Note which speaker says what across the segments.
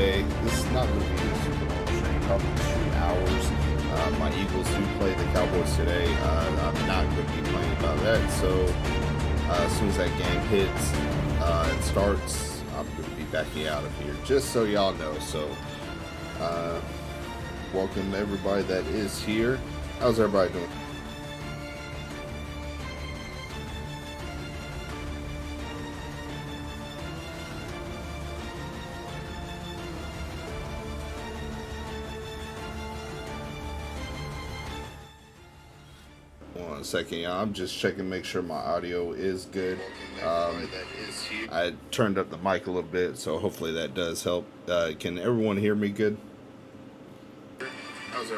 Speaker 1: today. This is not going to be a super long stream, probably 2 hours. My Eagles do play the Cowboys today. I'm not going to be playing about that. So as soon as that game hits and starts, I'm going to be backing out of here, just so y'all know. So welcome everybody that is here. How's everybody doing? One second, y'all. I'm just checking, make sure my audio is good. I turned up the mic a little bit, so hopefully that does help. Can everyone hear me good? How's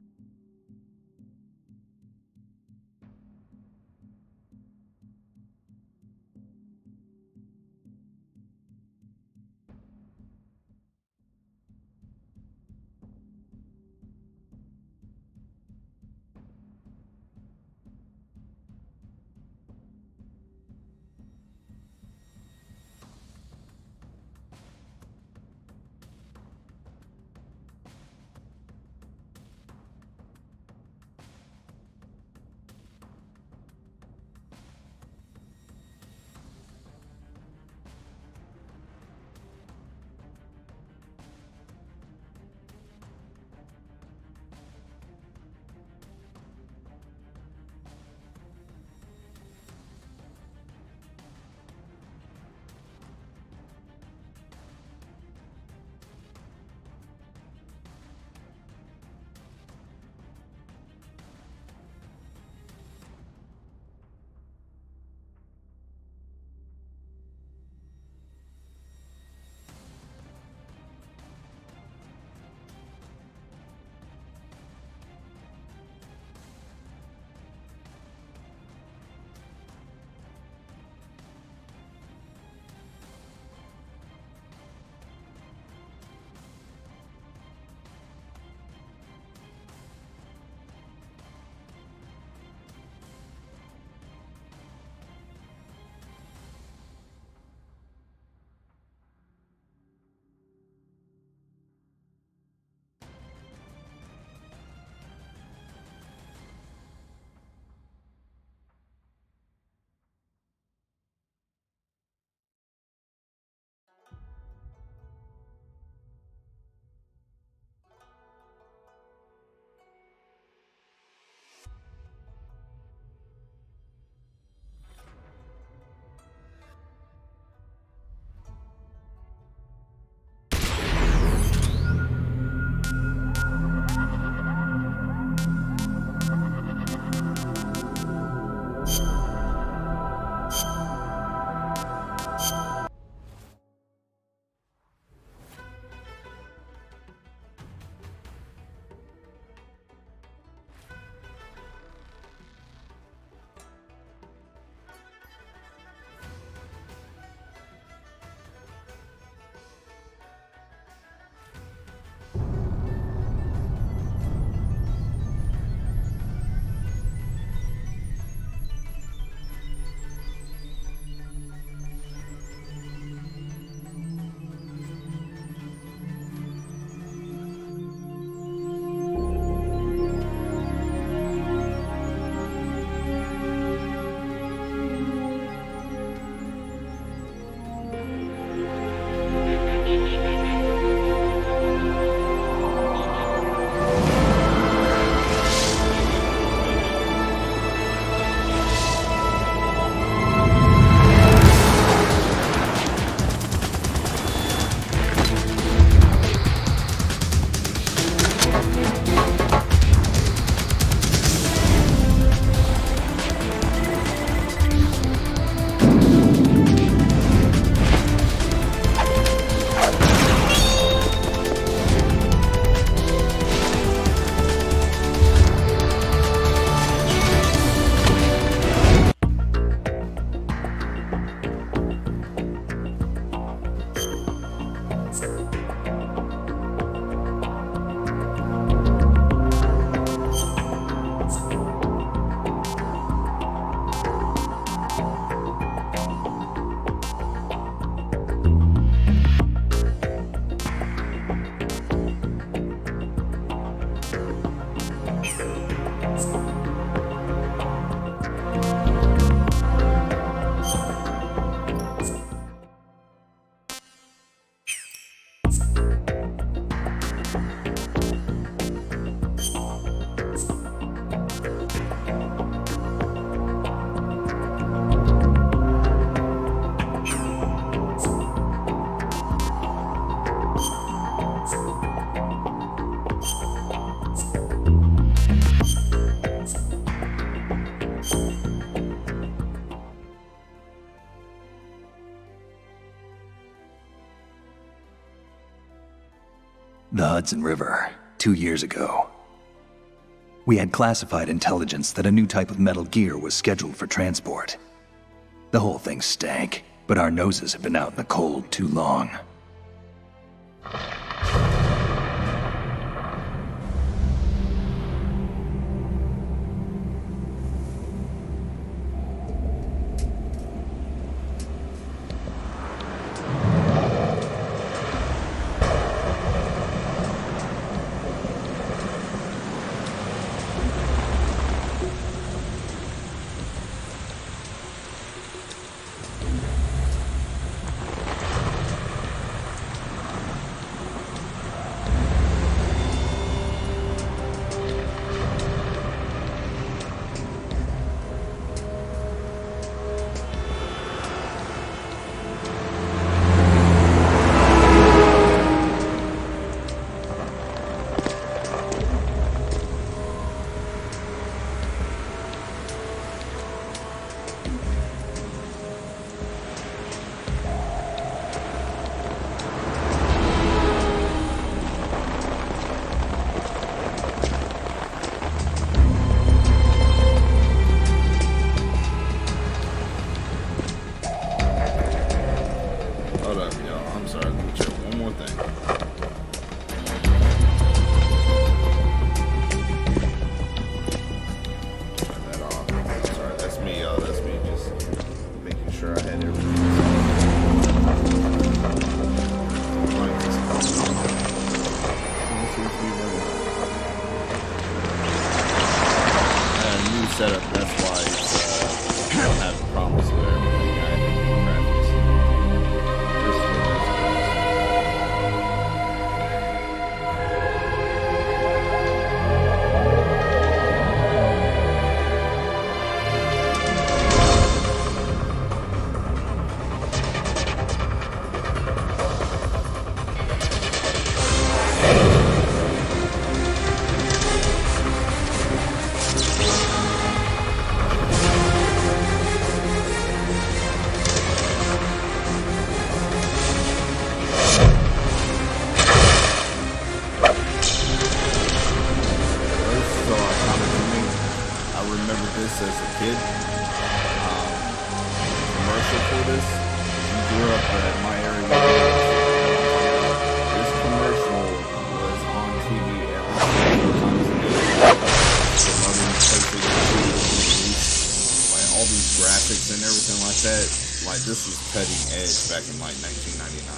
Speaker 2: The Hudson River, 2 years ago. We had classified intelligence that a new type of metal gear was scheduled for transport. The whole thing stank, but our noses have been out in the cold too long.
Speaker 1: Setup, that's why it's, I don't have problems with everything. I had to do graphics. Just for this as a kid. Commercial for this. You grew up at my area. This commercial was on TV every single time a day. The loving places, like all these graphics and everything like that. Like this was cutting edge back in like 1999.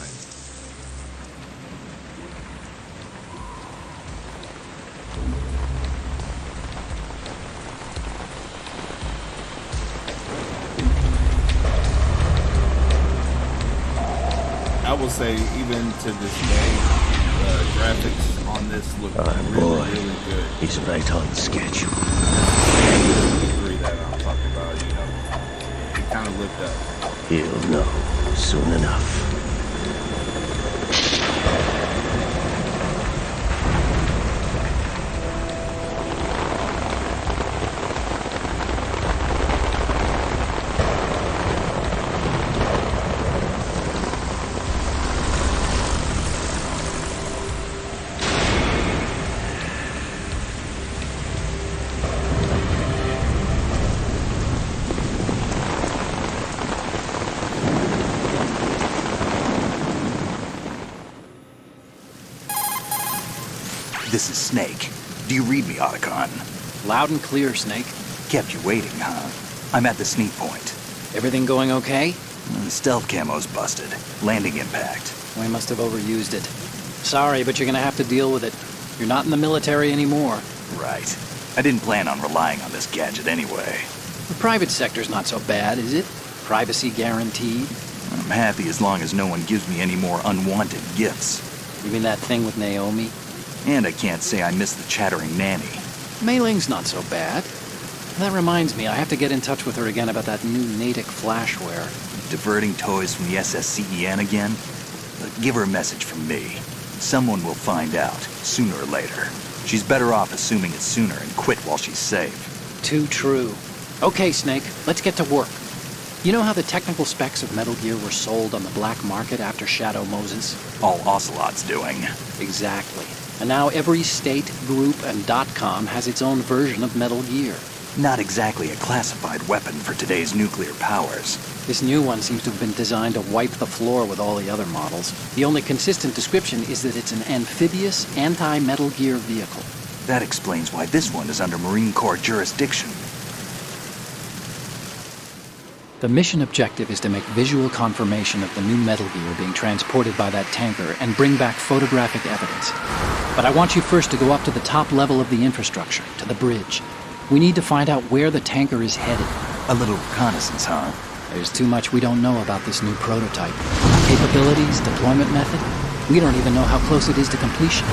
Speaker 1: I will say, even to this day, the graphics on this look really good.
Speaker 3: He's right on schedule.
Speaker 1: That I'm talking about, you know, it kind of looked up.
Speaker 3: He'll know soon enough.
Speaker 2: This is Snake. Do you read me, Otacon?
Speaker 4: Loud and clear, Snake.
Speaker 2: Kept you waiting, huh? I'm at the sneak point.
Speaker 4: Everything going okay?
Speaker 2: The stealth camo's busted. Landing impact.
Speaker 4: We must have overused it. Sorry, but you're gonna have to deal with it. You're not in the military anymore.
Speaker 2: Right. I didn't plan on relying on this gadget anyway.
Speaker 4: The private sector's not so bad, is it? Privacy guaranteed?
Speaker 2: I'm happy as long as no one gives me any more unwanted gifts.
Speaker 4: You mean that thing with Naomi?
Speaker 2: And I can't say I miss the chattering nanny.
Speaker 4: Mei Ling's not so bad. That reminds me, I have to get in touch with her again about that new Natick flashware.
Speaker 2: Diverting toys from the SSCEN again? Give her a message from me. Someone will find out, sooner or later. She's better off assuming it sooner and quit while she's safe.
Speaker 4: Too true. Okay, Snake, let's get to work. You know how the technical specs of Metal Gear were sold on the black market after Shadow Moses?
Speaker 2: All Ocelot's doing.
Speaker 4: Exactly. And now every state, group, and .com has its own version of Metal Gear.
Speaker 2: Not exactly a classified weapon for today's nuclear powers.
Speaker 4: This new one seems to have been designed to wipe the floor with all the other models. The only consistent description is that it's an amphibious, anti-Metal Gear vehicle.
Speaker 2: That explains why this one is under Marine Corps jurisdiction.
Speaker 4: The mission objective is to make visual confirmation of the new Metal Gear being transported by that tanker and bring back photographic evidence. But I want you first to go up to the top level of the infrastructure, to the bridge. We need to find out where the tanker is headed.
Speaker 2: A little reconnaissance, huh?
Speaker 4: There's too much we don't know about this new prototype. Capabilities, deployment method. We don't even know how close it is to completion.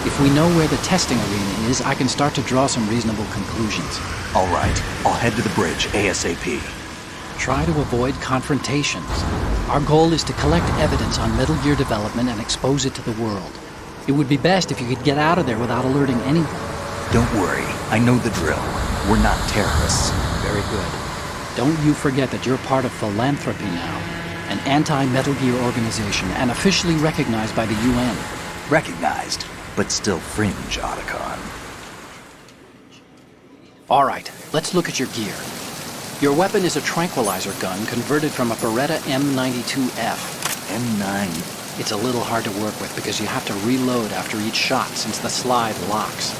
Speaker 4: If we know where the testing arena is, I can start to draw some reasonable conclusions.
Speaker 2: All right, I'll head to the bridge ASAP.
Speaker 4: Try to avoid confrontations. Our goal is to collect evidence on Metal Gear development and expose it to the world. It would be best if you could get out of there without alerting anyone.
Speaker 2: Don't worry, I know the drill. We're not terrorists.
Speaker 4: Very good. Don't you forget that you're part of Philanthropy now, an anti-Metal Gear organization and officially recognized by the UN.
Speaker 2: Recognized, but still fringe, Otacon.
Speaker 4: All right, let's look at your gear. Your weapon is a tranquilizer gun converted from a Beretta M92F.
Speaker 2: M9.
Speaker 4: It's a little hard to work with because you have to reload after each shot since the slide locks.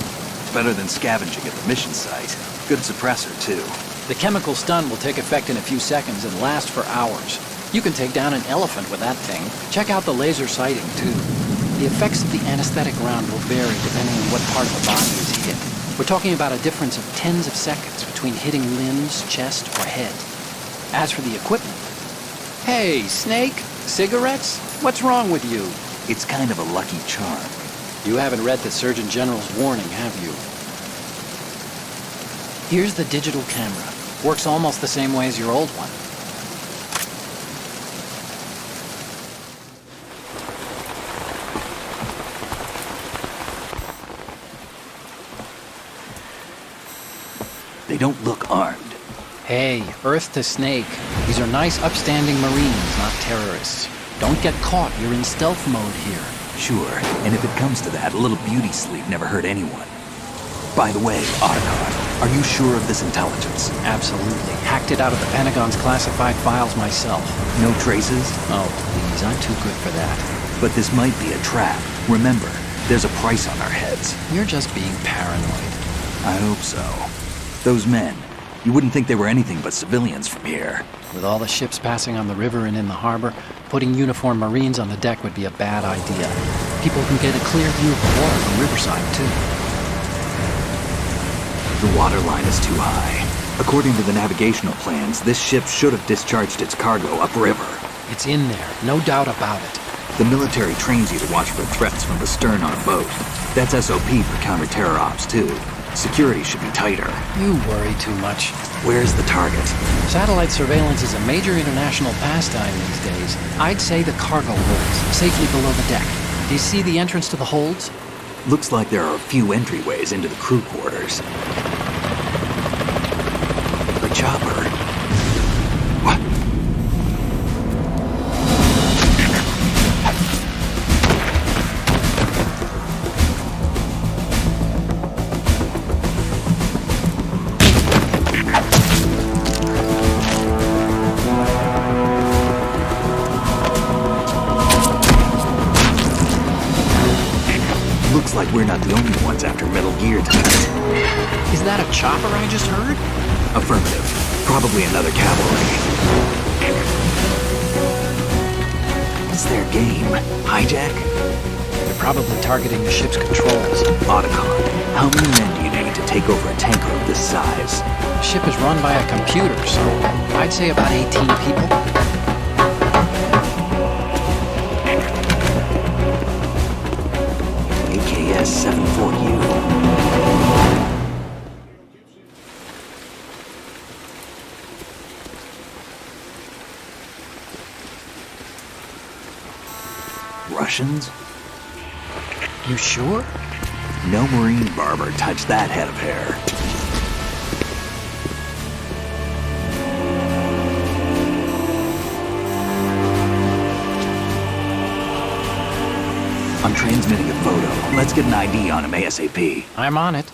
Speaker 2: Better than scavenging at the mission site. Good suppressor, too.
Speaker 4: The chemical stun will take effect in a few seconds and last for hours. You can take down an elephant with that thing. Check out the laser sighting, too. The effects of the anesthetic round will vary depending on what part of the body is hit. We're talking about a difference of tens of seconds between hitting limbs, chest, or head. As for the equipment... Hey, Snake? Cigarettes? What's wrong with you?
Speaker 2: It's kind of a lucky charm.
Speaker 4: You haven't read the Surgeon General's warning, have you? Here's the digital camera. Works almost the same way as your old one.
Speaker 2: They don't look armed.
Speaker 4: Hey, Earth to Snake. These are nice, upstanding Marines, not terrorists. Don't get caught. You're in stealth mode here.
Speaker 2: Sure, and if it comes to that, a little beauty sleep never hurt anyone. By the way, Otacon, are you sure of this intelligence?
Speaker 4: Absolutely. Hacked it out of the Pentagon's classified files myself.
Speaker 2: No traces?
Speaker 4: Oh, please, I'm too good for that.
Speaker 2: But this might be a trap. Remember, there's a price on our heads.
Speaker 4: You're just being paranoid.
Speaker 2: I hope so. Those men, you wouldn't think they were anything but civilians from here.
Speaker 4: With all the ships passing on the river and in the harbor, putting uniformed Marines on the deck would be a bad idea. People can get a clear view of the water from Riverside, too.
Speaker 2: The water line is too high. According to the navigational plans, this ship should have discharged its cargo upriver.
Speaker 4: It's in there, no doubt about it.
Speaker 2: The military trains you to watch for threats from the stern on a boat. That's SOP for counter-terror ops, too. Security should be tighter.
Speaker 4: You worry too much.
Speaker 2: Where's the target?
Speaker 4: Satellite surveillance is a major international pastime these days. I'd say the cargo holds, safely below the deck. Do you see the entrance to the holds?
Speaker 2: Looks like there are a few entryways into the crew quarters. The chopper. What? Looks like we're not the only ones after Metal Gear tonight.
Speaker 4: Is that a chopper I just heard?
Speaker 2: Affirmative. Probably another cavalry. What's their game? Hijack?
Speaker 4: They're probably targeting the ship's controls.
Speaker 2: Otacon, how many men do you need to take over a tanker of this size?
Speaker 4: The ship is run by a computer, so I'd say about 18 people.
Speaker 2: AKS 74U. Russians?
Speaker 4: You sure?
Speaker 2: No Marine barber touched that head of hair. I'm transmitting a photo. Let's get an ID on him ASAP.
Speaker 4: I'm on it.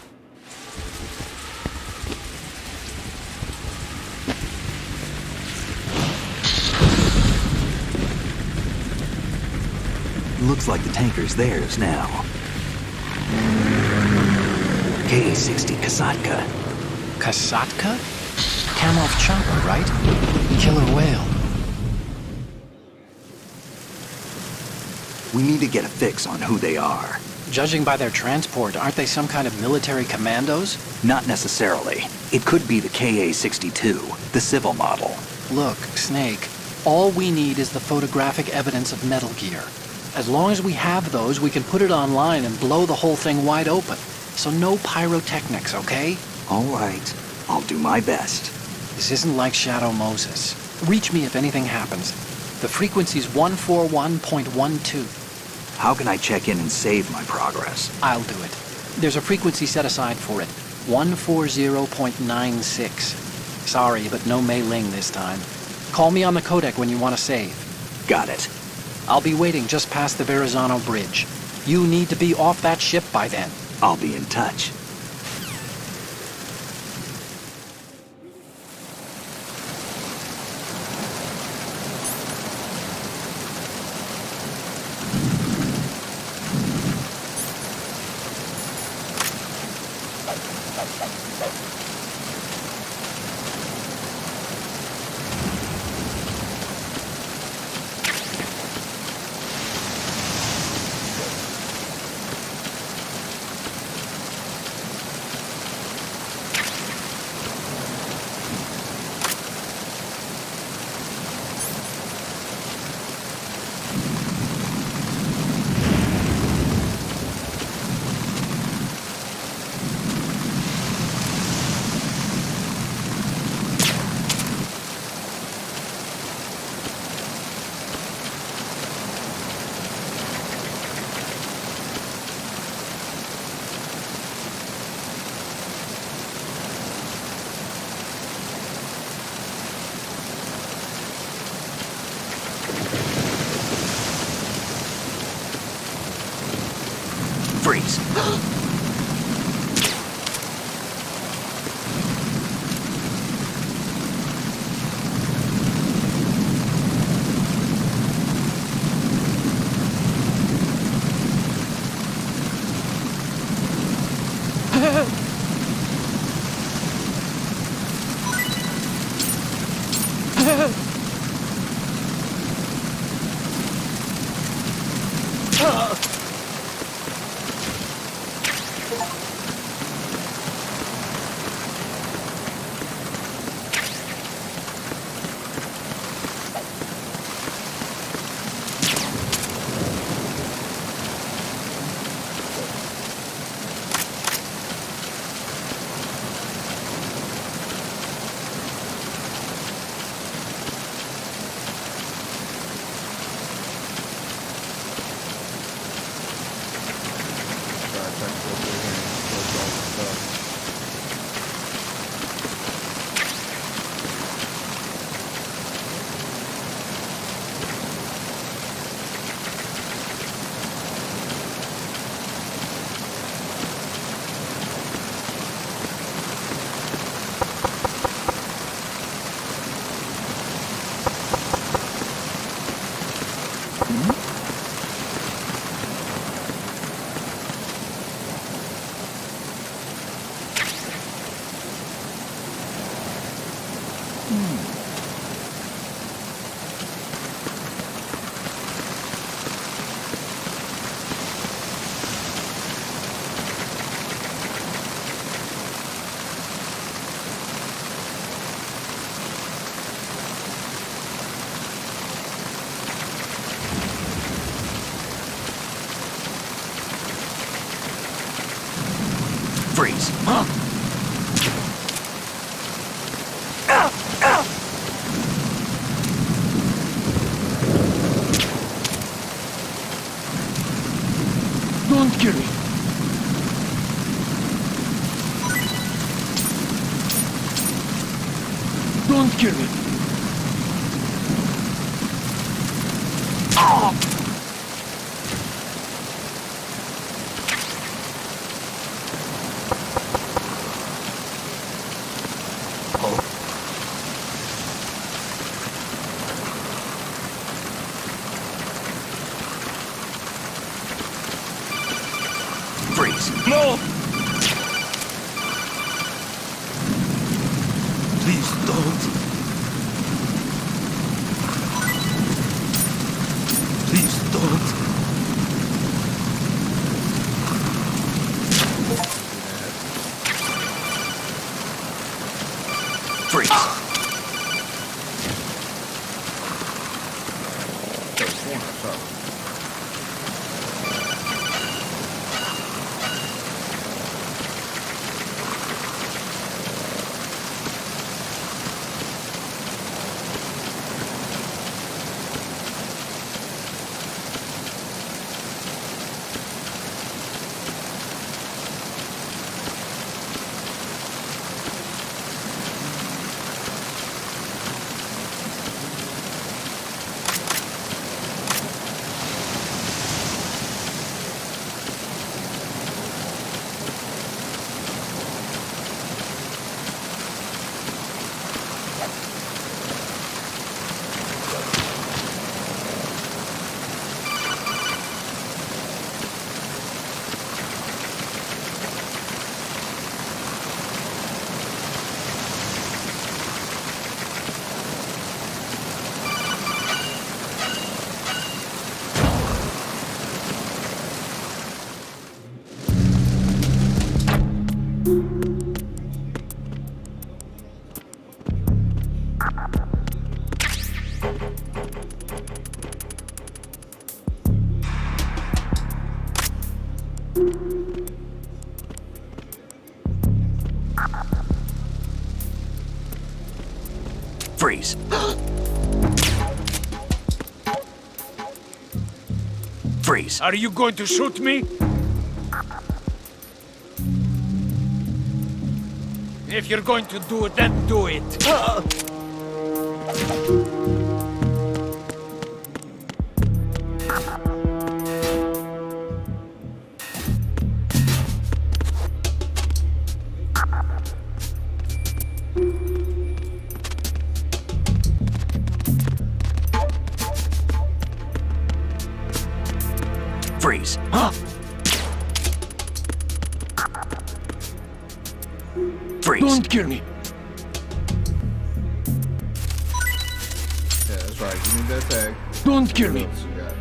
Speaker 2: Looks like the tanker's theirs now. KA-60 Kasatka.
Speaker 4: Kasatka? Kamov chopper, right? Killer whale.
Speaker 2: We need to get a fix on who they are.
Speaker 4: Judging by their transport, aren't they some kind of military commandos?
Speaker 2: Not necessarily. It could be the KA-62, the civil model.
Speaker 4: Look, Snake, all we need is the photographic evidence of Metal Gear. As long as we have those, we can put it online and blow the whole thing wide open. So no pyrotechnics, okay?
Speaker 2: All right. I'll do my best.
Speaker 4: This isn't like Shadow Moses. Reach me if anything happens. The frequency's 141.12.
Speaker 2: How can I check in and save my progress?
Speaker 4: I'll do it. There's a frequency set aside for it. 140.96. Sorry, but no Mei Ling this time. Call me on the codec when you want to save.
Speaker 2: Got it.
Speaker 4: I'll be waiting just past the Verrazano Bridge. You need to be off that ship by then.
Speaker 2: I'll be in touch. Freeze. Freeze.
Speaker 3: Don't kill me. Don't kill me.
Speaker 2: Freeze!
Speaker 3: No! Please don't. Please don't.
Speaker 2: Freeze! Freeze! Freeze!
Speaker 3: Are you going to shoot me? If you're going to do it, then do it.
Speaker 2: Freeze! Freeze!
Speaker 3: Don't kill me.
Speaker 1: Yeah, that's right. Give me that tag.
Speaker 3: Don't kill me.
Speaker 1: What else you got?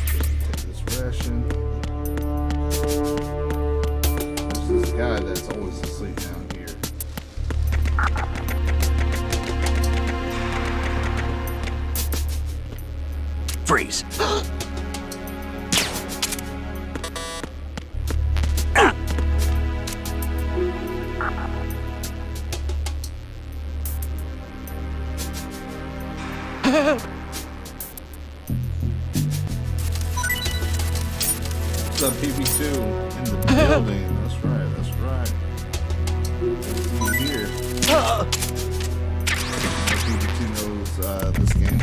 Speaker 1: Take this ration. There's this guy that's always asleep down here.
Speaker 2: Freeze!
Speaker 1: What's up, PB2? In the building. That's right, that's right. See you here. PB2 knows this game.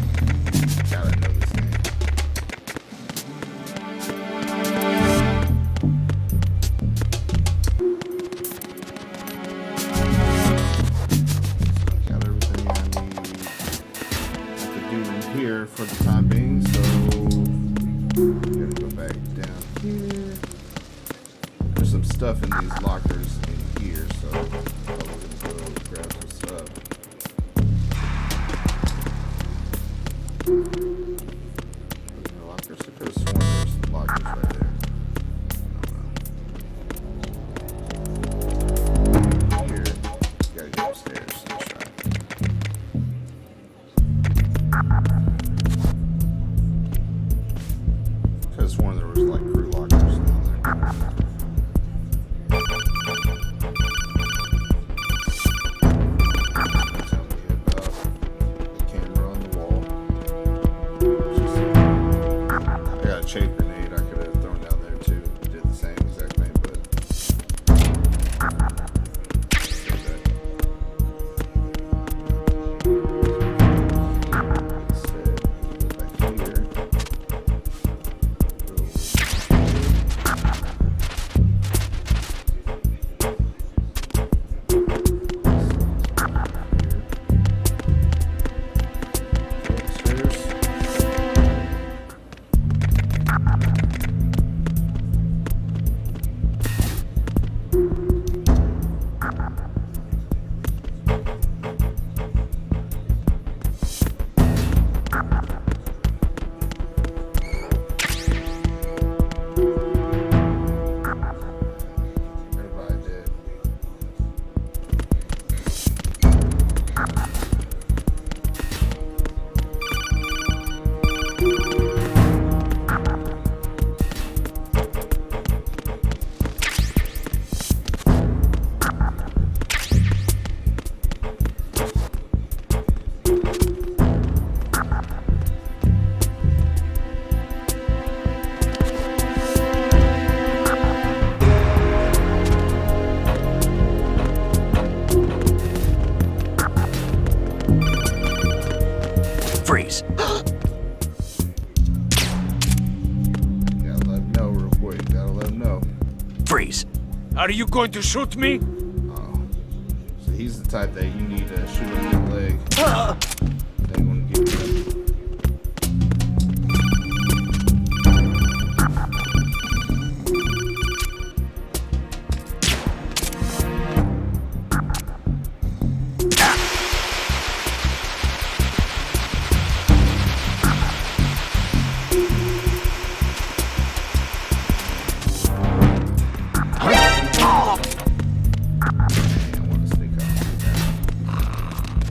Speaker 1: Gotta know this game. Got everything I need to do in here for the time being, so gotta go back down here. There's some stuff in these lockers in here, so I'm gonna go grab some stuff. The lockers, I could have sworn there's lockers right there. Here, gotta go upstairs. Let's try. Could have sworn there was like crew lockers down there. Tell me about the camera on the wall.
Speaker 2: Freeze.
Speaker 1: Gotta let him know real quick. Gotta let him know.
Speaker 2: Freeze.
Speaker 3: Are you going to shoot me?
Speaker 1: Oh. So he's the type that you need to shoot him in the leg. They gonna get him.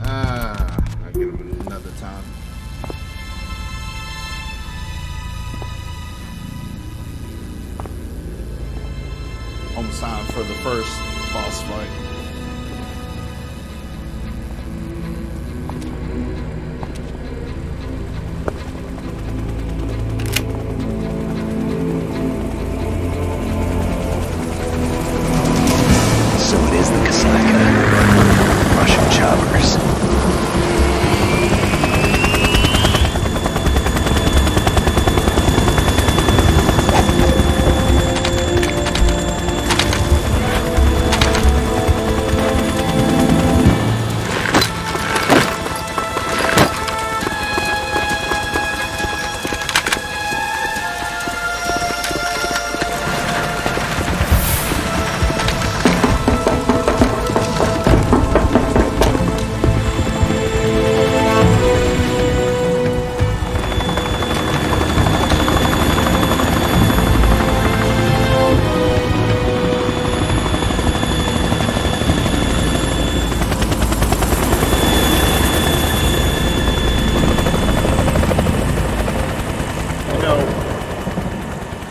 Speaker 1: I'll get him another time. Almost time for the first boss fight.
Speaker 2: So it is the Kasaka. Russian choppers.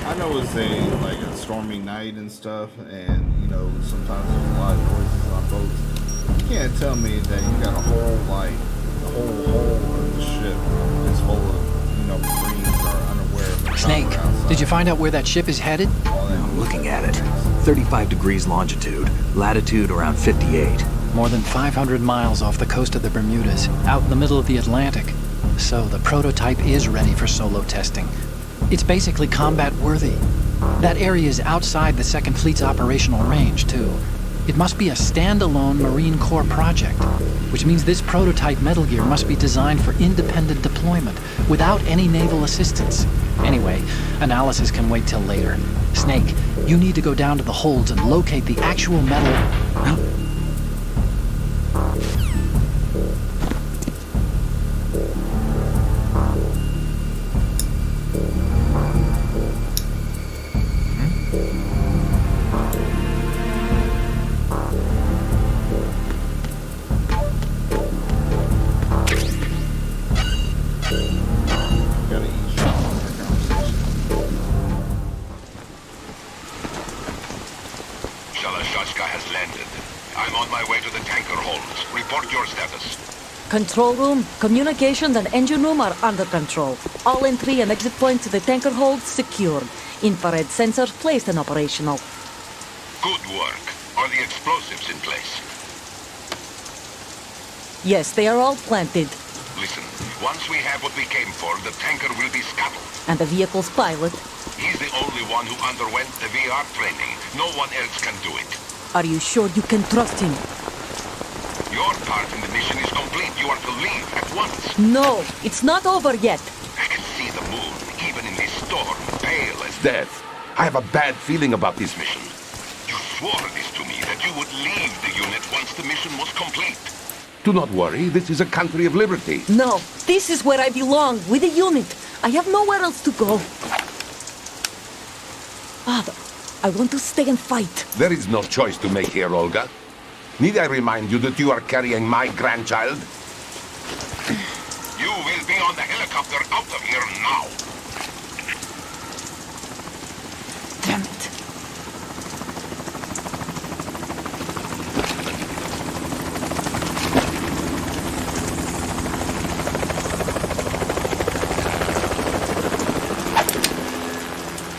Speaker 1: I know it's a stormy night and stuff, and sometimes there's a lot of noises on boats. You can't tell me that you got a whole the whole of the ship is full of Marines are unaware of the
Speaker 4: Snake,
Speaker 1: power outside.
Speaker 4: did you find out where that ship is headed?
Speaker 1: All that
Speaker 2: I'm looking at it. 35 degrees longitude, latitude around 58.
Speaker 4: More than 500 miles off the coast of the Bermudas, out in the middle of the Atlantic. So the prototype is ready for solo testing. It's basically combat worthy. That area is outside the Second Fleet's operational range, too. It must be a standalone Marine Corps project, which means this prototype Metal Gear must be designed for independent deployment, without any naval assistance. Anyway, analysis can wait till later. Snake, you need to go down to the holds and locate the actual metal...
Speaker 1: gotta eavesdrop on their conversation.
Speaker 5: Shalashashka has landed. I'm on my way to the tanker holds. Report your status.
Speaker 6: Control room, communications and engine room are under control. All entry and exit points to the tanker hold secured. Infrared sensors placed and operational.
Speaker 5: Good work. Are the explosives in place?
Speaker 6: Yes, they are all planted.
Speaker 5: Listen, once we have what we came for, the tanker will be scuttled.
Speaker 6: And the vehicle's pilot.
Speaker 5: He's the only one who underwent the VR training. No one else can do it.
Speaker 6: Are you sure you can trust him?
Speaker 5: Your part in the mission is complete. You are to leave at once.
Speaker 6: No, it's not over yet.
Speaker 5: I can see the moon, even in this storm, pale as death. I have a bad feeling about this mission. You swore this to me, that you would leave the unit once the mission was complete.
Speaker 7: Do not worry, this is a country of liberty.
Speaker 6: No, this is where I belong, with the unit. I have nowhere else to go. Father, I want to stay and fight.
Speaker 7: There is no choice to make here, Olga. Need I remind you that you are carrying my grandchild?
Speaker 5: You will be on the helicopter out of here now.
Speaker 6: Damn it.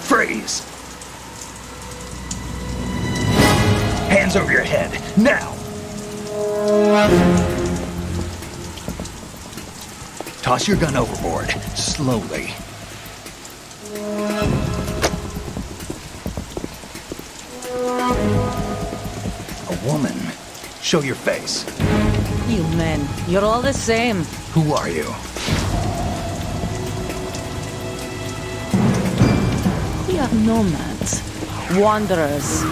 Speaker 2: Freeze! Hands over your head, now! Toss your gun overboard, slowly. A woman. Show your face.
Speaker 6: You men, you're all the same.
Speaker 2: Who are you?
Speaker 6: We are nomads. Wanderers.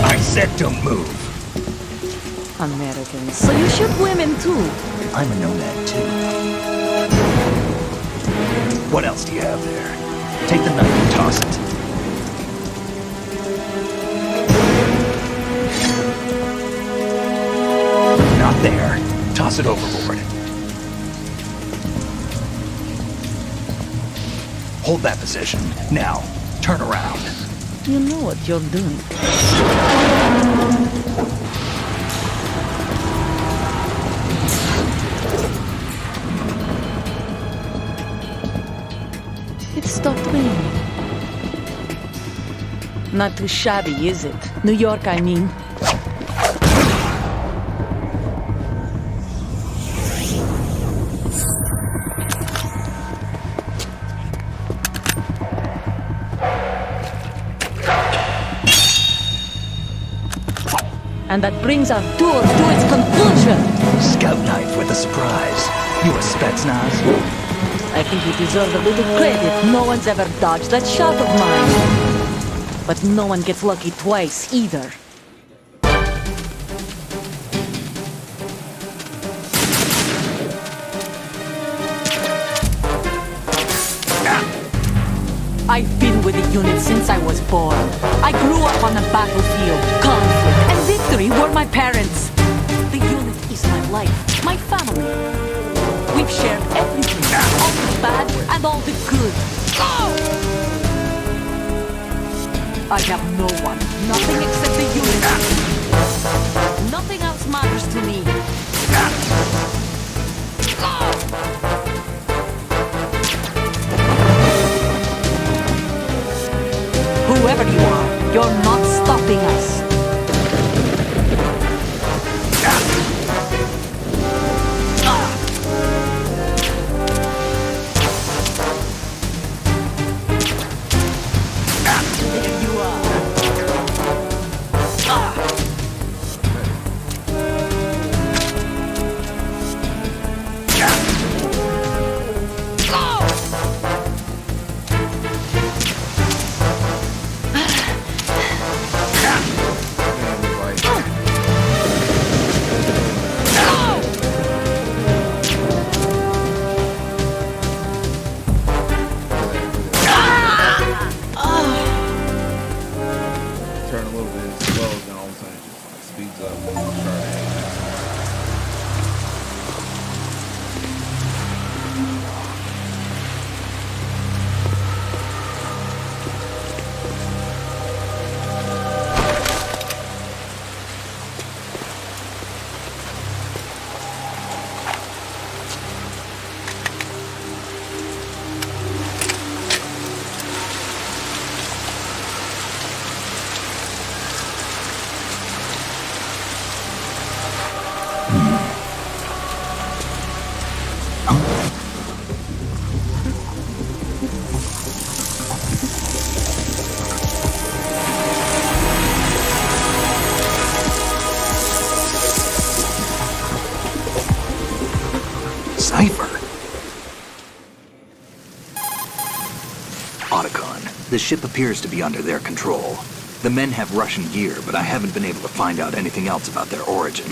Speaker 2: I said don't move.
Speaker 6: Americans. So you shoot women too?
Speaker 2: I'm a nomad too. What else do you have there? Take the knife and toss it. Not there. Toss it overboard. Hold that position. Now, turn around.
Speaker 6: You know what you're doing. It stopped raining. Not too shabby, is it? New York, I mean. And that brings our tour to its conclusion.
Speaker 2: Scout knife with a surprise. You a Spetsnaz?
Speaker 6: I think you deserve a little credit. No one's ever dodged that shot of mine. But no one gets lucky twice, either. I've been with the unit since I was born. I grew up on the battlefield. Conflict and victory were my parents. The unit is my life, my family. We've shared everything, all the bad and all the good. I have no one, nothing except the unit. Nothing else matters to me. Whoever you are, you're not stopping us. There you are.
Speaker 1: Turn a little bit slow, then all of a sudden it just like speeds up when you start aiming.
Speaker 2: Cipher. Otacon, the ship appears to be under their control. The men have Russian gear, but I haven't been able to find out anything else about their origin.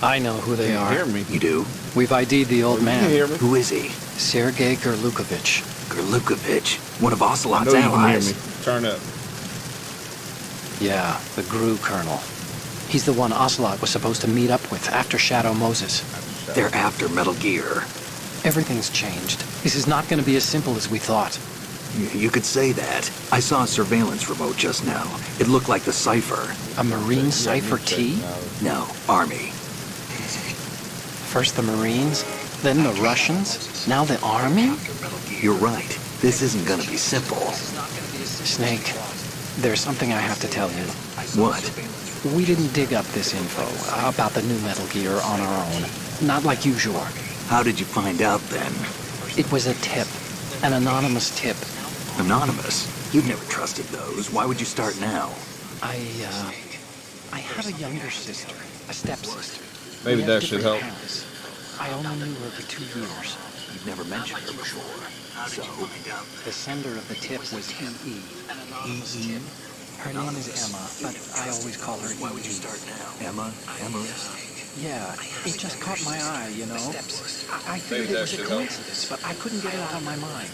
Speaker 4: I know who they
Speaker 1: You
Speaker 4: are.
Speaker 1: hear me?
Speaker 2: You do?
Speaker 4: We've ID'd the old
Speaker 1: You
Speaker 4: man.
Speaker 1: hear me?
Speaker 2: Who is he?
Speaker 4: Sergei Gerlukovich.
Speaker 2: Gerlukovich, one of
Speaker 1: I
Speaker 2: Ocelot's
Speaker 1: know you can hear
Speaker 2: allies.
Speaker 1: me. Turn up.
Speaker 4: Yeah, the GRU colonel. He's the one Ocelot was supposed to meet up with after Shadow Moses.
Speaker 2: They're after Metal Gear.
Speaker 4: Everything's changed. This is not going to be as simple as we thought.
Speaker 2: You could say that. I saw a surveillance remote just now. It looked like the Cipher.
Speaker 4: A Marine Cipher T?
Speaker 2: No, Army.
Speaker 4: First the Marines, then the Russians, now the Army?
Speaker 2: You're right. This isn't gonna be simple.
Speaker 4: Snake, there's something I have to tell you.
Speaker 2: What?
Speaker 4: We didn't dig up this info about the new Metal Gear on our own. Not like usual.
Speaker 2: How did you find out then?
Speaker 4: It was a tip. An anonymous tip.
Speaker 2: Anonymous? You'd never trusted those. Why would you start now?
Speaker 4: I have a younger sister, a stepsister.
Speaker 1: Maybe
Speaker 4: We have
Speaker 1: that should
Speaker 4: different
Speaker 1: help.
Speaker 4: parents. I only knew her for 2 years.
Speaker 2: You've never mentioned her before. So,
Speaker 4: The sender of the tip was E.E.
Speaker 2: E.E.?
Speaker 4: Her name is Emma, but I always call her
Speaker 2: Why would you
Speaker 4: E.E.
Speaker 2: start now? Emma? Emmerich?
Speaker 4: Yeah, it just caught my eye, you know. I figured it was a coincidence, but I couldn't get it out of my mind.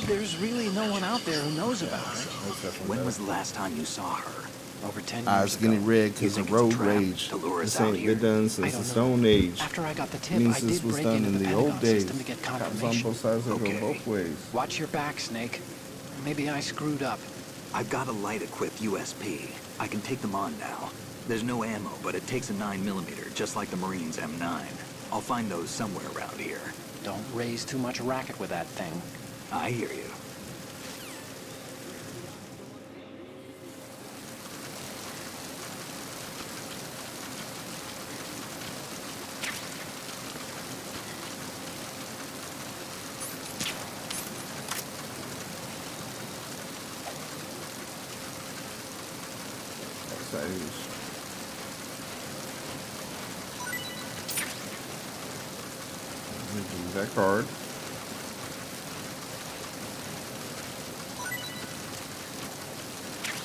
Speaker 4: There's really no one out there who knows about her.
Speaker 2: When was the last time you saw her?
Speaker 4: Over 10 years
Speaker 1: Eyes getting
Speaker 4: ago.
Speaker 1: red
Speaker 2: You
Speaker 1: because
Speaker 2: think
Speaker 1: of
Speaker 2: it's a
Speaker 1: road
Speaker 2: trap
Speaker 1: rage.
Speaker 2: to lure us
Speaker 1: This
Speaker 2: out
Speaker 1: ain't
Speaker 2: here?
Speaker 1: been done
Speaker 4: I
Speaker 1: since the
Speaker 4: don't know.
Speaker 1: Stone Age.
Speaker 4: After I got the tip,
Speaker 1: Means
Speaker 4: I
Speaker 1: this
Speaker 4: did
Speaker 1: was
Speaker 4: break
Speaker 1: done
Speaker 4: into
Speaker 1: in
Speaker 4: the
Speaker 1: the
Speaker 4: Pentagon
Speaker 1: old days.
Speaker 4: system to get
Speaker 1: Cops on
Speaker 4: confirmation.
Speaker 1: both sides of
Speaker 2: Okay.
Speaker 1: go both ways.
Speaker 4: Watch your back, Snake. Maybe I screwed up.
Speaker 2: I've got a light-equipped USP. I can take them on now. There's no ammo, but it takes a 9mm, just like the Marines' M9. I'll find those somewhere around here.
Speaker 4: Don't raise too much racket with that thing.
Speaker 2: I hear you.
Speaker 1: Use that card.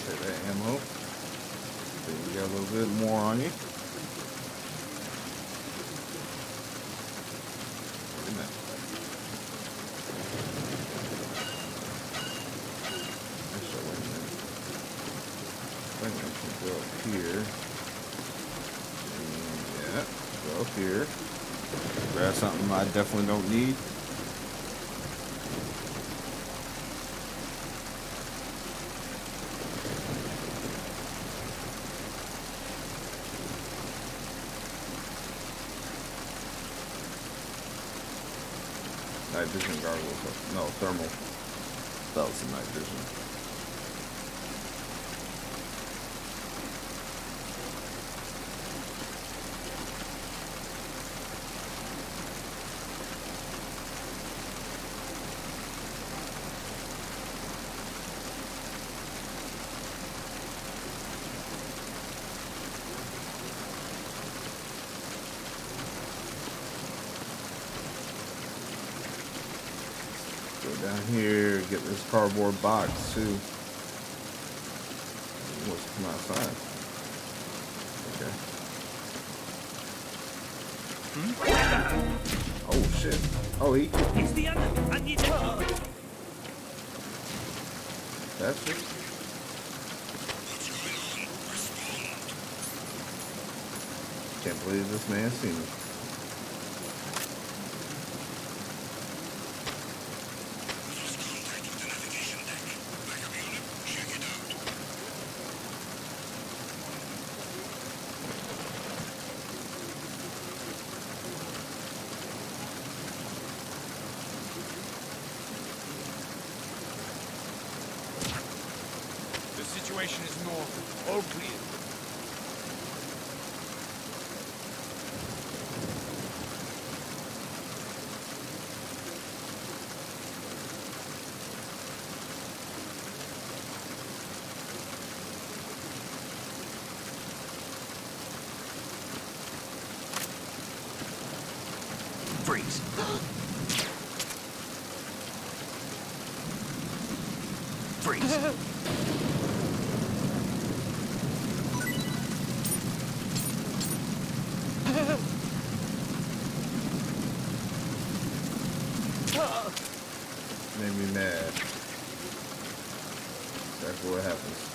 Speaker 1: Take that ammo. Then you got a little bit more on you. Look at that. Actually, wait a minute. I think I should go up here. Yeah, go up here. Grab something I definitely don't need. Night vision goggles. No, thermal. That was the night vision. Go down here, get this cardboard box too. What's come outside? Okay. Oh shit. Oh, he.
Speaker 3: It's the enemy. I need help.
Speaker 1: That's it. Can't believe this man seen me.
Speaker 3: The situation is north. All clear.
Speaker 2: Freeze. Freeze.
Speaker 1: Made me mad. That's what happens.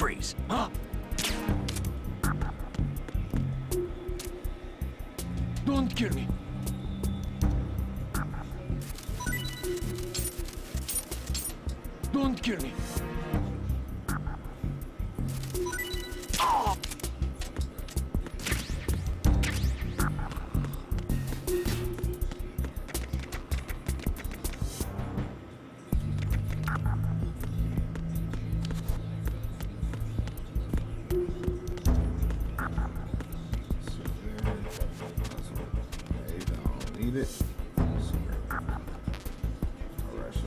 Speaker 2: Freeze.
Speaker 3: Don't kill me. Don't kill me.
Speaker 1: Okay, I don't need it. Alright, so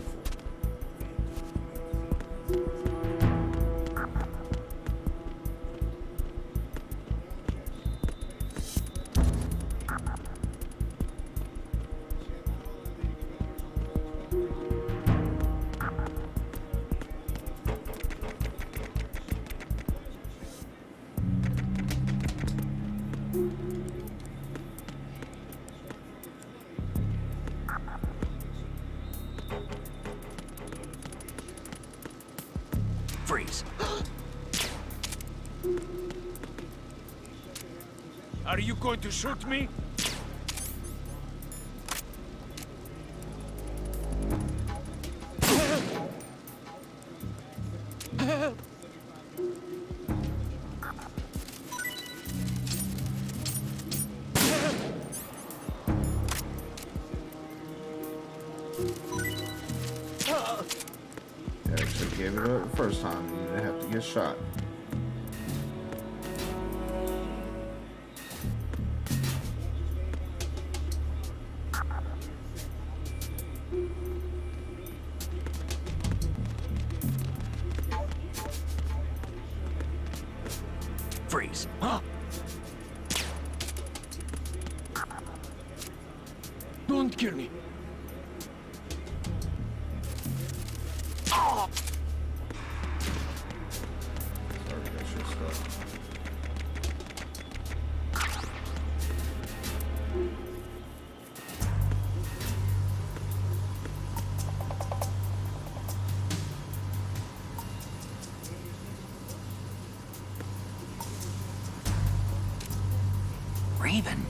Speaker 2: Freeze.
Speaker 3: Are you going to shoot me?
Speaker 1: yeah, I should have gave it up the first time. You didn't have to get shot.
Speaker 2: Freeze.
Speaker 3: Don't kill me.
Speaker 1: Sorry, that shit stuck.
Speaker 2: Raven.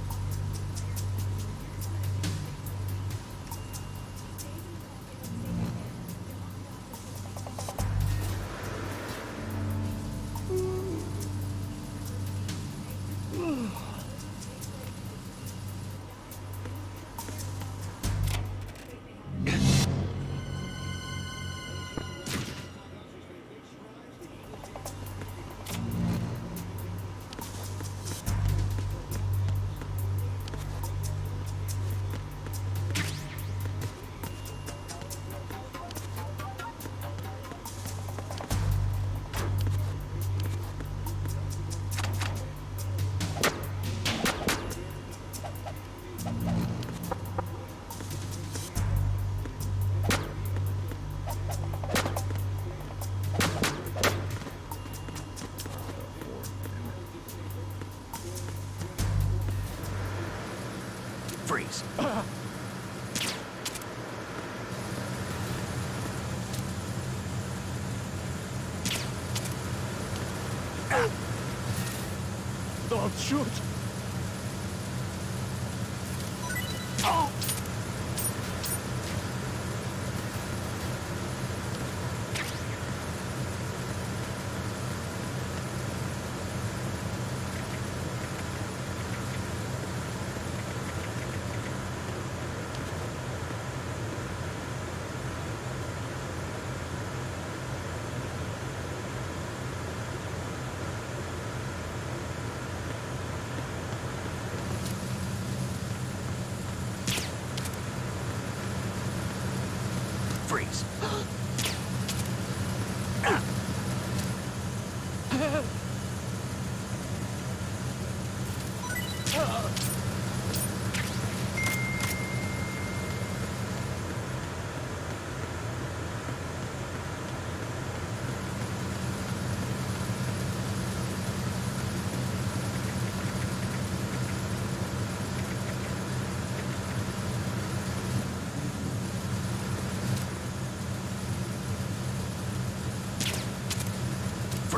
Speaker 2: Freeze.
Speaker 3: Don't shoot.
Speaker 2: Freeze.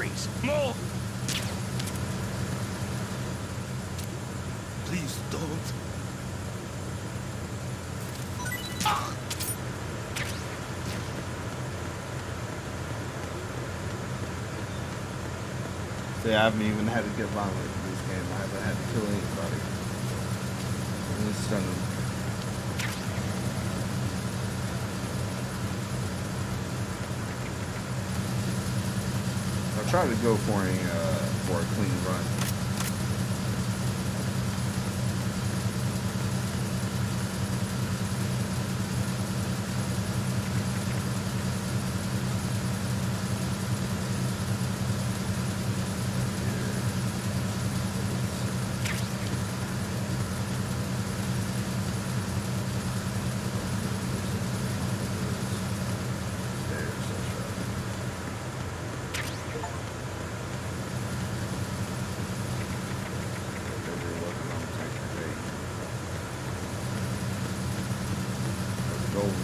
Speaker 3: Freeze! More!
Speaker 5: Please don't.
Speaker 1: See, I haven't even had to get violent in this game. I haven't had to kill anybody. I'm just trying to... I try to go for a clean run.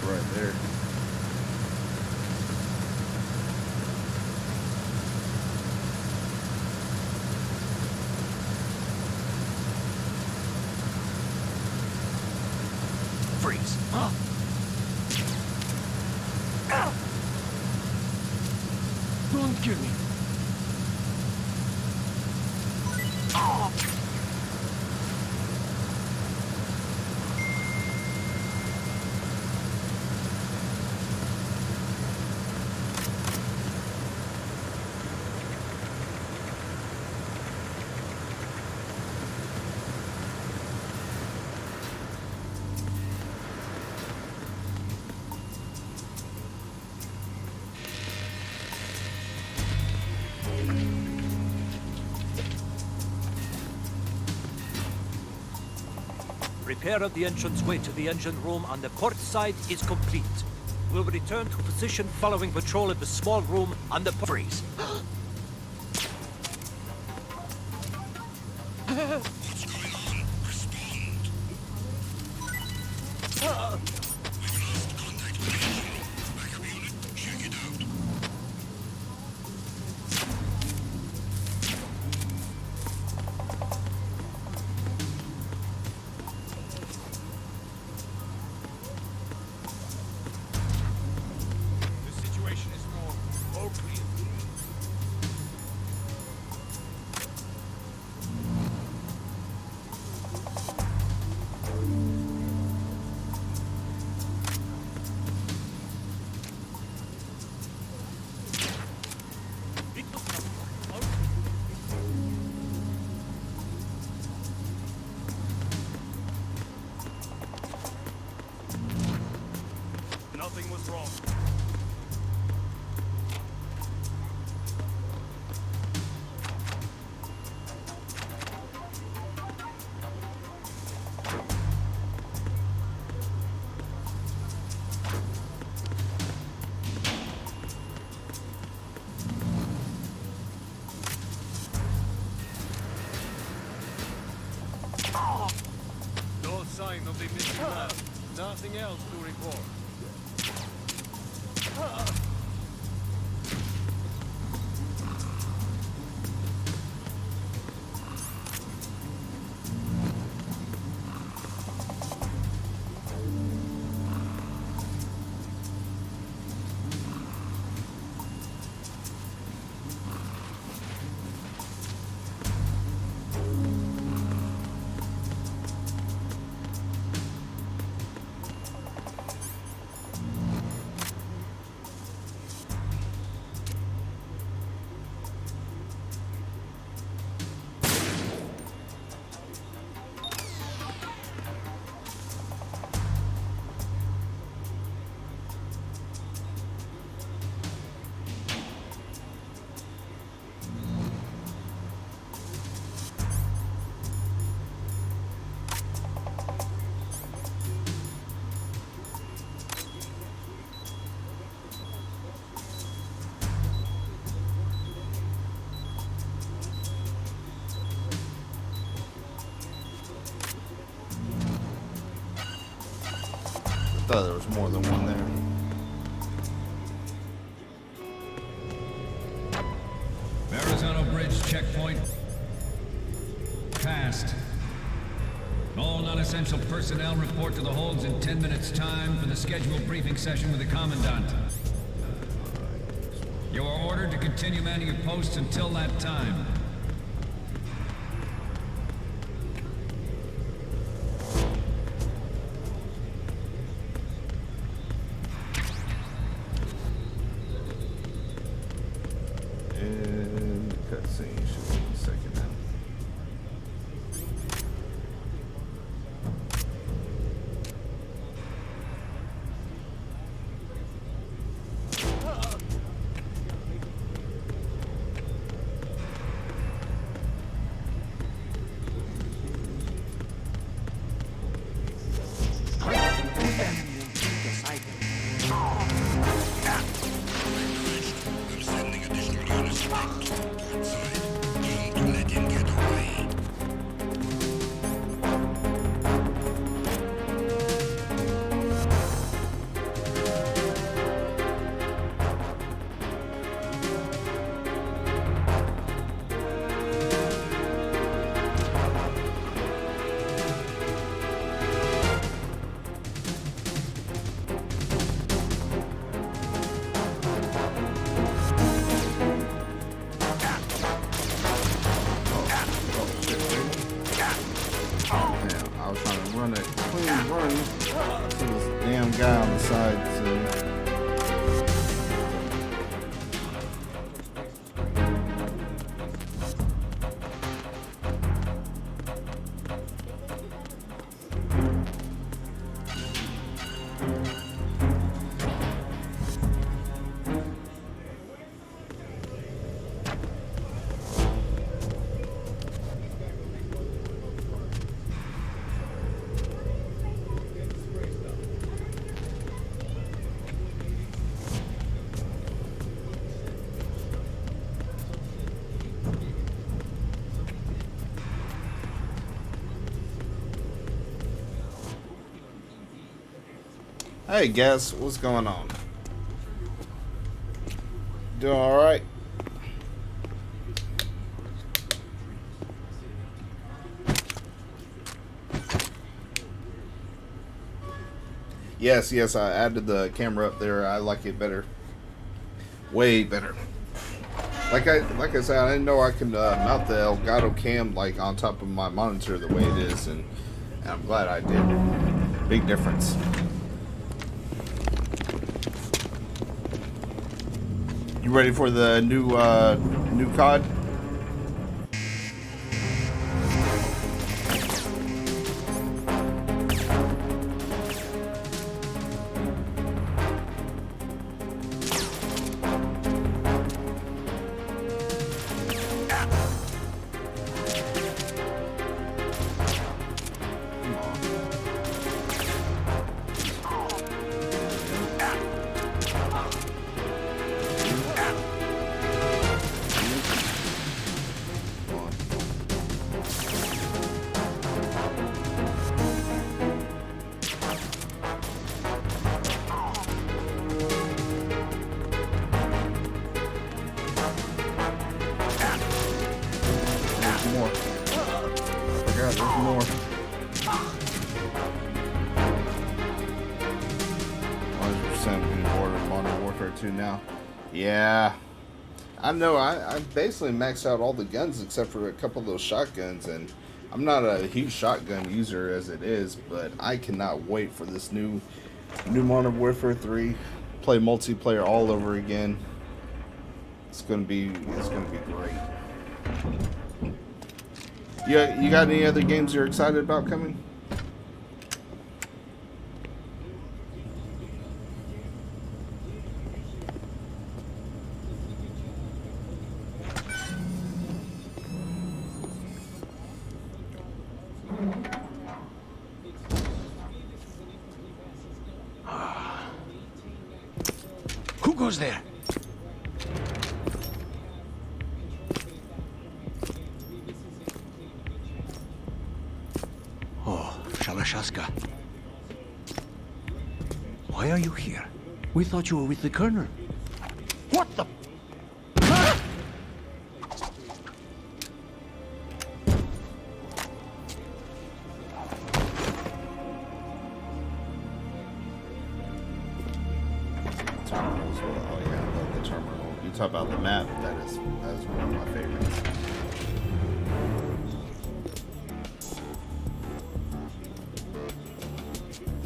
Speaker 1: Right there.
Speaker 3: Freeze! Don't kill me!
Speaker 8: Repair of the entranceway to the engine room on the port side is complete. We'll return to position following patrol of the small room on the freeze.
Speaker 5: What's going on? Respond. We've lost contact with the engine room. Backup unit, check it out.
Speaker 3: The situation is normal. All clear. Nothing was wrong. No sign of the missing man. Nothing else to report.
Speaker 1: I thought there was more than one there.
Speaker 9: essential personnel report to the holds in 10 minutes' time for the scheduled briefing session with the Commandant. You are ordered to continue manning your posts until that time.
Speaker 1: And cutscene should be in a second now. Guy on the side. Hey, guys, what's going on? Doing all right? Yes, I added the camera up there. I like it better, way better. Like I said, I didn't know I could mount the Elgato cam like on top of my monitor the way it is, and I'm glad I did. Big difference. You ready for the new COD? Now, yeah, I know. I basically maxed out all the guns except for a couple of those shotguns, and I'm not a huge shotgun user as it is, but I cannot wait for this new Modern Warfare 3. Play multiplayer all over again. It's gonna be great. Yeah, you got any other games you're excited about coming?
Speaker 8: Who goes there? Oh, Shalashaska. Why are you here? We thought you were with the Colonel. What the...
Speaker 1: terminal as well. Oh yeah, I love the terminal. You talk about the map, that is one of my favorites.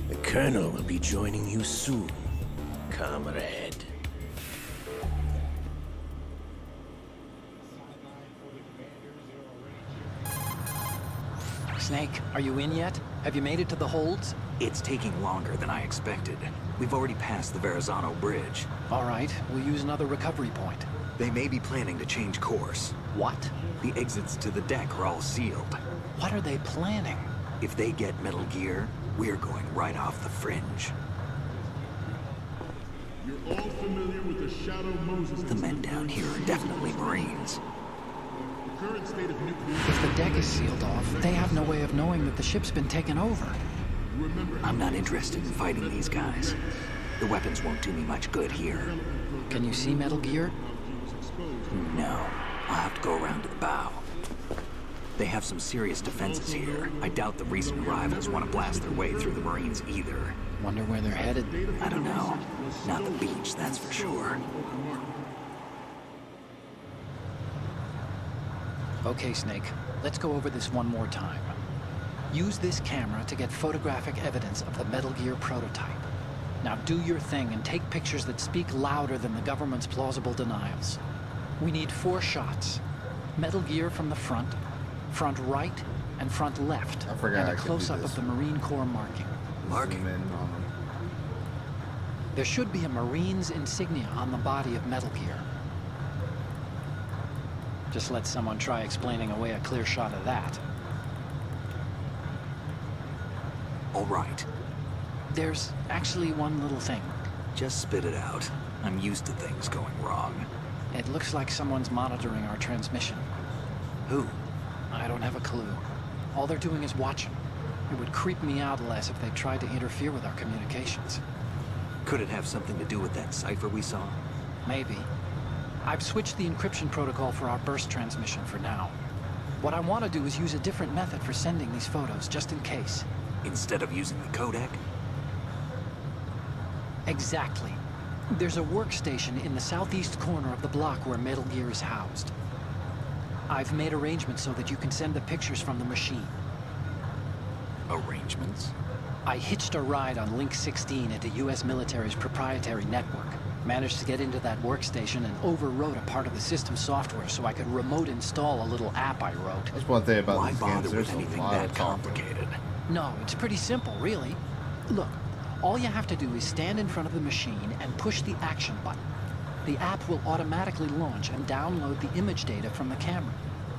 Speaker 10: The Colonel will be joining you soon, comrade.
Speaker 4: Snake, are you in yet? Have you made it to the holds?
Speaker 2: It's taking longer than I expected. We've already passed the Verrazano Bridge.
Speaker 4: All right, we'll use another recovery point.
Speaker 2: They may be planning to change course.
Speaker 4: What?
Speaker 2: The exits to the deck are all sealed.
Speaker 4: What are they planning?
Speaker 2: If they get Metal Gear, we're going right off the fringe.
Speaker 11: You're all familiar with the Shadow Moses.
Speaker 2: The men down here are definitely Marines.
Speaker 11: The current state of nuclear...
Speaker 4: If the deck is sealed off, they have no way of knowing that the ship's been taken over.
Speaker 2: I'm not interested in fighting these guys. The weapons won't do me much good here.
Speaker 4: Can you see Metal Gear?
Speaker 2: No. I'll have to go around to the bow. They have some serious defenses here. I doubt the recent arrivals want to blast their way through the Marines either.
Speaker 4: Wonder where they're headed?
Speaker 2: I don't know. Not the beach, that's for sure.
Speaker 4: Okay, Snake. Let's go over this one more time. Use this camera to get photographic evidence of the Metal Gear prototype. Now do your thing and take pictures that speak louder than the government's plausible denials. We need 4 shots. Metal Gear from the front, front right, and front left.
Speaker 1: I forgot
Speaker 4: and
Speaker 1: I
Speaker 4: a
Speaker 1: could do
Speaker 4: close-up
Speaker 1: this.
Speaker 4: of the Marine Corps marking.
Speaker 2: Marking?
Speaker 1: Zoom in on them.
Speaker 4: There should be a Marine's insignia on the body of Metal Gear. Just let someone try explaining away a clear shot of that.
Speaker 2: All right.
Speaker 4: There's actually one little thing.
Speaker 2: Just spit it out. I'm used to things going wrong.
Speaker 4: It looks like someone's monitoring our transmission.
Speaker 2: Who?
Speaker 4: I don't have a clue. All they're doing is watching. It would creep me out less if they tried to interfere with our communications.
Speaker 2: Could it have something to do with that cipher we saw?
Speaker 4: Maybe. I've switched the encryption protocol for our burst transmission for now. What I want to do is use a different method for sending these photos, just in case.
Speaker 2: Instead of using the codec?
Speaker 4: Exactly. There's a workstation in the southeast corner of the block where Metal Gear is housed. I've made arrangements so that you can send the pictures from the machine.
Speaker 2: Arrangements?
Speaker 4: I hitched a ride on Link 16 into U.S. military's proprietary network. Managed to get into that workstation and overwrote a part of the system software so I could remote install a little app I wrote.
Speaker 1: That's one thing about
Speaker 2: Why
Speaker 1: these
Speaker 2: bother
Speaker 1: games. There's
Speaker 2: with
Speaker 1: a
Speaker 2: anything
Speaker 1: lot
Speaker 2: that
Speaker 1: of software.
Speaker 2: complicated?
Speaker 4: No, it's pretty simple, really. Look, all you have to do is stand in front of the machine and push the action button. The app will automatically launch and download the image data from the camera,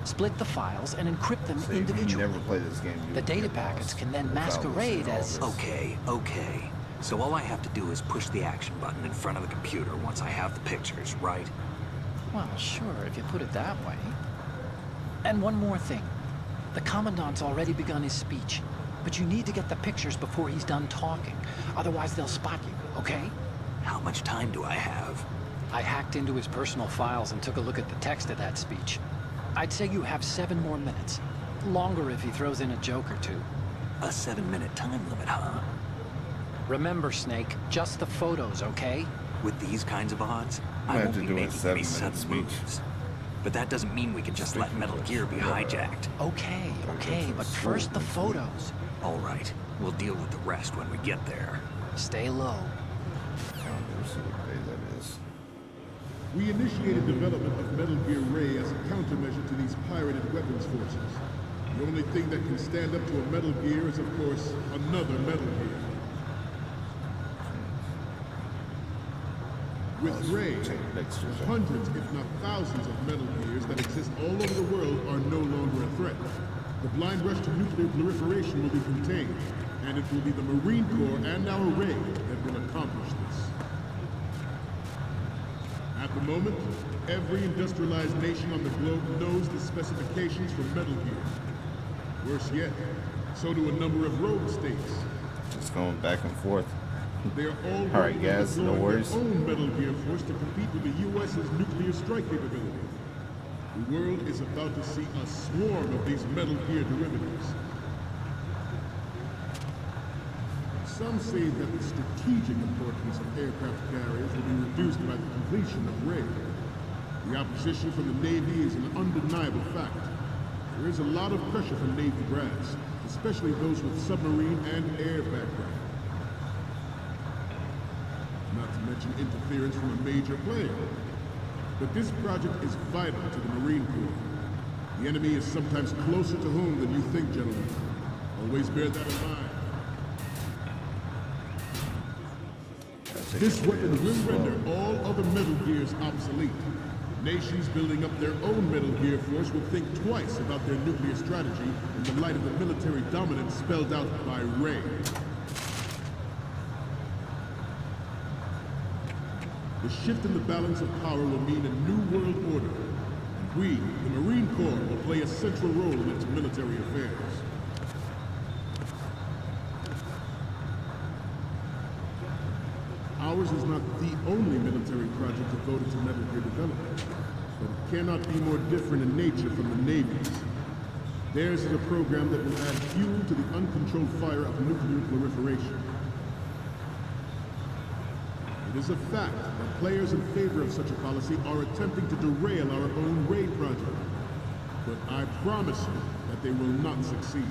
Speaker 4: split the files, and encrypt them
Speaker 1: So if you
Speaker 4: individually.
Speaker 1: never play this game, you
Speaker 4: The
Speaker 1: would
Speaker 4: data
Speaker 1: get
Speaker 4: packets
Speaker 1: lost
Speaker 4: can then
Speaker 1: without
Speaker 4: masquerade
Speaker 1: listening to all
Speaker 4: as...
Speaker 1: this.
Speaker 2: Okay. So all I have to do is push the action button in front of the computer once I have the pictures, right?
Speaker 4: Well, sure, if you put it that way. And one more thing. The Commandant's already begun his speech, but you need to get the pictures before he's done talking. Otherwise, they'll spot you, okay?
Speaker 2: How much time do I have?
Speaker 4: I hacked into his personal files and took a look at the text of that speech. I'd say you have 7 more minutes. Longer if he throws in a joke or two.
Speaker 2: A 7-minute time limit, huh?
Speaker 4: Remember, Snake, just the photos, okay?
Speaker 2: With these kinds of odds,
Speaker 1: might
Speaker 2: I
Speaker 1: have
Speaker 2: won't
Speaker 1: to
Speaker 2: be
Speaker 1: do a
Speaker 2: making
Speaker 1: 7-minute
Speaker 2: any sudden
Speaker 1: speech.
Speaker 2: moves. But that doesn't mean we can just let Metal Gear be hijacked.
Speaker 4: Okay, but first the photos.
Speaker 2: All right, we'll deal with the rest when we get there.
Speaker 4: Stay low.
Speaker 1: Let's see what day that is.
Speaker 11: We initiated development of Metal Gear Ray as a countermeasure to these pirated weapons forces. The only thing that can stand up to a Metal Gear is, of course, another Metal Gear. With Ray, the hundreds, if not thousands, of Metal Gears that exist all over the world are no longer a threat. The blind rush to nuclear proliferation will be contained, and it will be the Marine Corps and our Ray that will accomplish this. At the moment, every industrialized nation on the globe knows the specifications for Metal Gear. Worse yet, so do a number of rogue states.
Speaker 1: Just going back and forth.
Speaker 11: They are all
Speaker 1: Alright,
Speaker 11: working on
Speaker 1: guys, no
Speaker 11: deploying
Speaker 1: worries.
Speaker 11: their own Metal Gear force to compete with the U.S.'s nuclear strike capability. The world is about to see a swarm of these Metal Gear derivatives. Some say that the strategic importance of aircraft carriers will be reduced by the completion of Ray. The opposition from the Navy is an undeniable fact. There is a lot of pressure from Navy brass, especially those with submarine and air background. Not to mention interference from a major player. But this project is vital to the Marine Corps. The enemy is sometimes closer to home than you think, gentlemen. Always bear that in mind. This weapon will render all other Metal Gears obsolete. Nations building up their own Metal Gear force will think twice about their nuclear strategy in the light of the military dominance spelled out by Ray. The shift in the balance of power will mean a new world order. And we, the Marine Corps, will play a central role in its military affairs. Ours is not the only military project devoted to Metal Gear development, but it cannot be more different in nature from the Navy's. Theirs is a program that will add fuel to the uncontrolled fire of nuclear proliferation. It is a fact that players in favor of such a policy are attempting to derail our own Ray project, but I promise you that they will not succeed.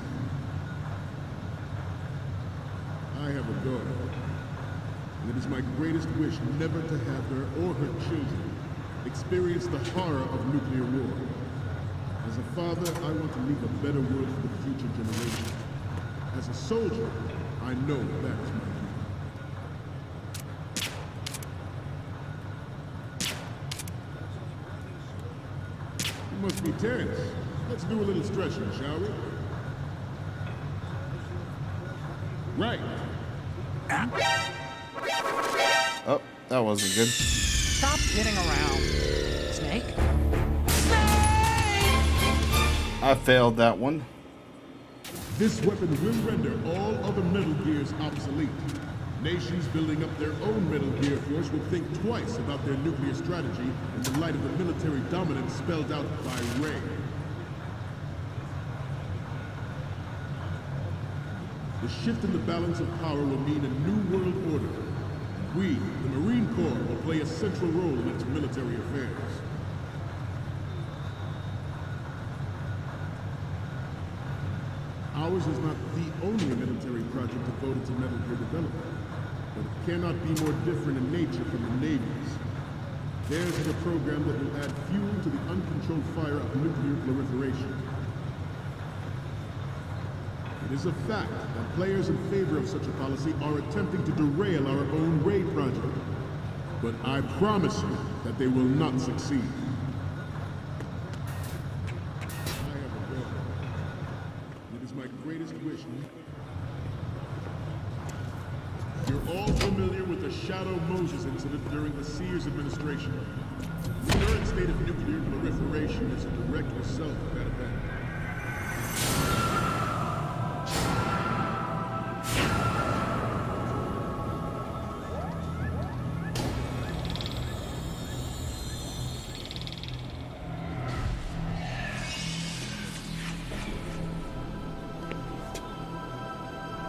Speaker 11: I have a daughter. It is my greatest wish never to have her or her children experience the horror of nuclear war. As a father, I want to leave a better world for the future generation. As a soldier, I know that is my duty. You must be tense. Let's do a little stretching, shall we? Right.
Speaker 1: Oh, that wasn't good.
Speaker 4: Stop kidding around. Snake?
Speaker 1: I failed that one.
Speaker 11: This weapon will render all other Metal Gears obsolete. Nations building up their own Metal Gear force will think twice about their nuclear strategy in the light of the military dominance spelled out by Ray. The shift in the balance of power will mean a new world order. We, the Marine Corps, will play a central role in its military affairs. Ours is not the only military project devoted to Metal Gear development, but it cannot be more different in nature from the Navy's. Theirs is a program that will add fuel to the uncontrolled fire of nuclear proliferation. It is a fact that players in favor of such a policy are attempting to derail our own Ray project. But I promise you that they will not succeed. I have a daughter. It is my greatest wish. You're all familiar with the Shadow Moses incident during the Sears administration. The current state of nuclear proliferation is a direct result of that event.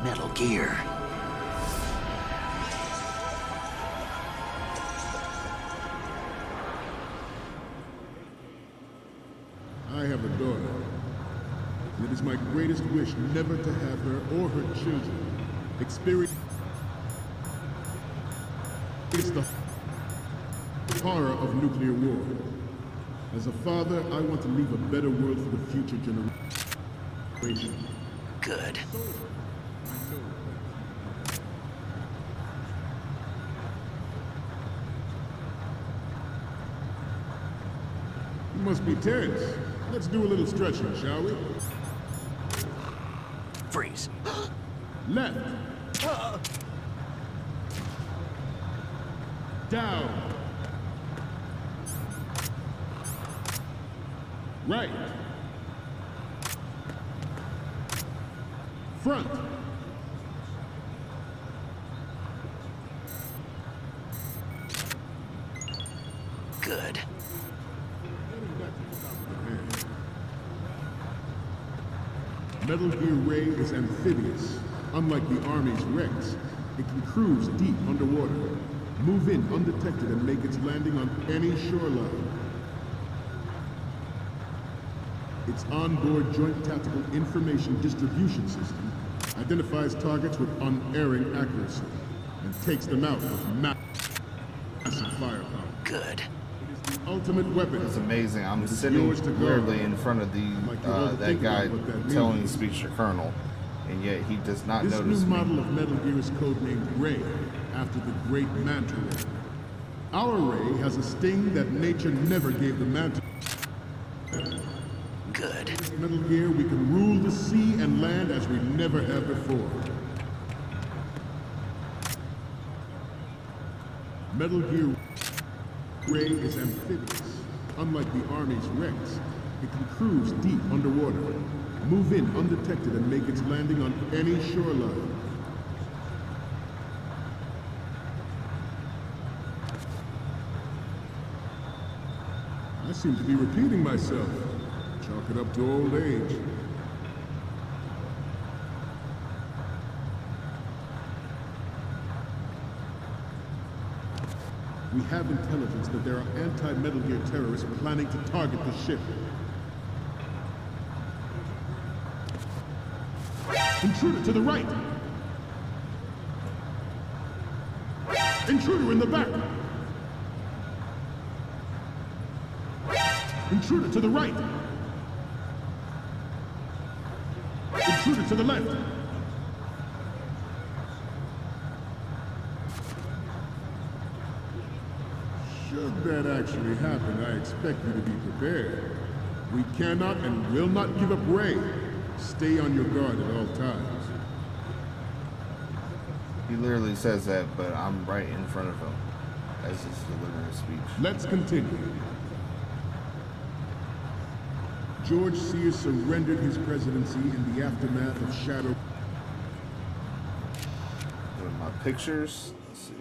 Speaker 2: Metal Gear.
Speaker 11: I have a daughter. And it is my greatest wish never to have her or her children experience the horror of nuclear war. As a father, I want to leave a better world for the future generation.
Speaker 2: Good.
Speaker 11: You must be tense. Let's do a little stretching, shall we?
Speaker 2: Freeze.
Speaker 11: Left. Down. Right. Front.
Speaker 2: Good.
Speaker 11: Metal Gear Ray is amphibious, unlike the Army's Rex. It can cruise deep underwater, move in undetected, and make its landing on any shoreline. Its onboard Joint Tactical Information Distribution System identifies targets with unerring accuracy and takes them out with massive firepower.
Speaker 10: Good.
Speaker 11: It is the ultimate weapon.
Speaker 1: It's amazing. I'm
Speaker 11: It is
Speaker 1: sitting
Speaker 11: yours to guard.
Speaker 1: weirdly in front of the
Speaker 11: Like you ought to
Speaker 1: that
Speaker 11: think
Speaker 1: guy
Speaker 11: about what that
Speaker 1: telling
Speaker 11: means.
Speaker 1: the speech to Colonel, and yet he does not
Speaker 11: This
Speaker 1: notice
Speaker 11: new
Speaker 1: me.
Speaker 11: model of Metal Gear is codenamed Ray, after the great Manta Ray. Our Ray has a sting that nature never gave the Manta.
Speaker 10: Good.
Speaker 11: With Metal Gear, we can rule the sea and land as we never have before. Metal Gear Ray is amphibious. Unlike the Army's Rex, it can cruise deep underwater, move in undetected, and make its landing on any shoreline. I seem to be repeating myself. Chalk it up to old age. We have intelligence that there are anti-Metal Gear terrorists planning to target the ship. Intruder to the right! Intruder in the back! Intruder to the right! Intruder to the left! Should that actually happen, I expect you to be prepared. We cannot and will not give up Ray. Stay on your guard at all times.
Speaker 1: He literally says that, but I'm right in front of him as he's delivering his speech.
Speaker 11: Let's continue. George Sears surrendered his presidency in the aftermath of Shadow.
Speaker 1: Go to my pictures. Let's see.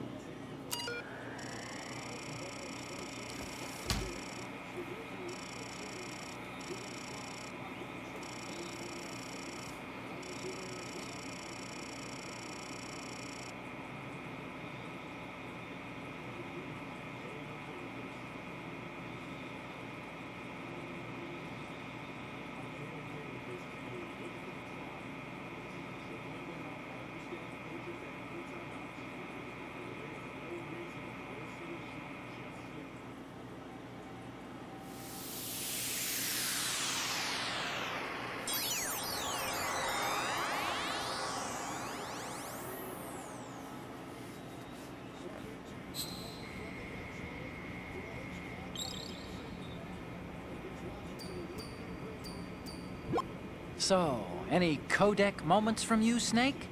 Speaker 4: So, any codec moments from you, Snake?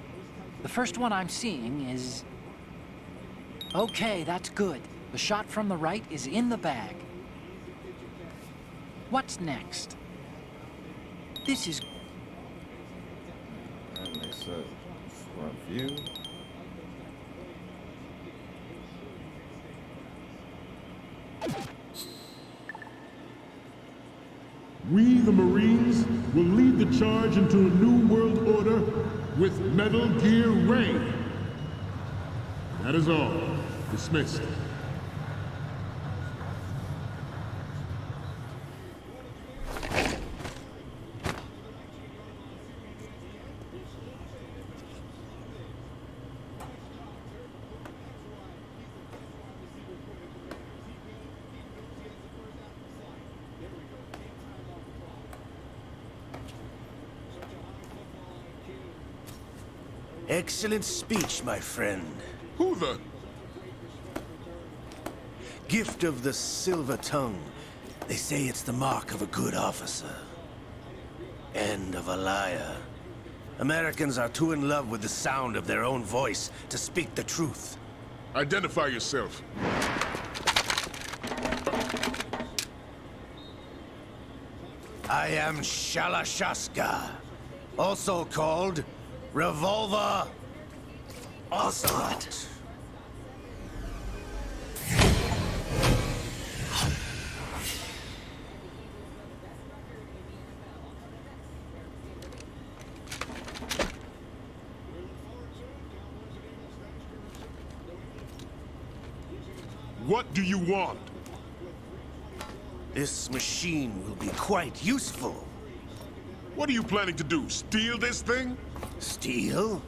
Speaker 4: The first one I'm seeing is... Okay, that's good. The shot from the right is in the bag. What's next? This is...
Speaker 1: Alright, next up, front view.
Speaker 11: We, the Marines, will lead the charge into a new world order with Metal Gear Ray. That is all. Dismissed.
Speaker 10: Excellent speech, my friend.
Speaker 11: Who the?
Speaker 10: Gift of the silver tongue. They say it's the mark of a good officer. And of a liar. Americans are too in love with the sound of their own voice to speak the truth.
Speaker 11: Identify yourself.
Speaker 10: I am Shalashaska, also called Revolver Ocelot.
Speaker 11: What do you want?
Speaker 10: This machine will be quite useful.
Speaker 11: What are you planning to do? Steal this thing?
Speaker 10: Steal?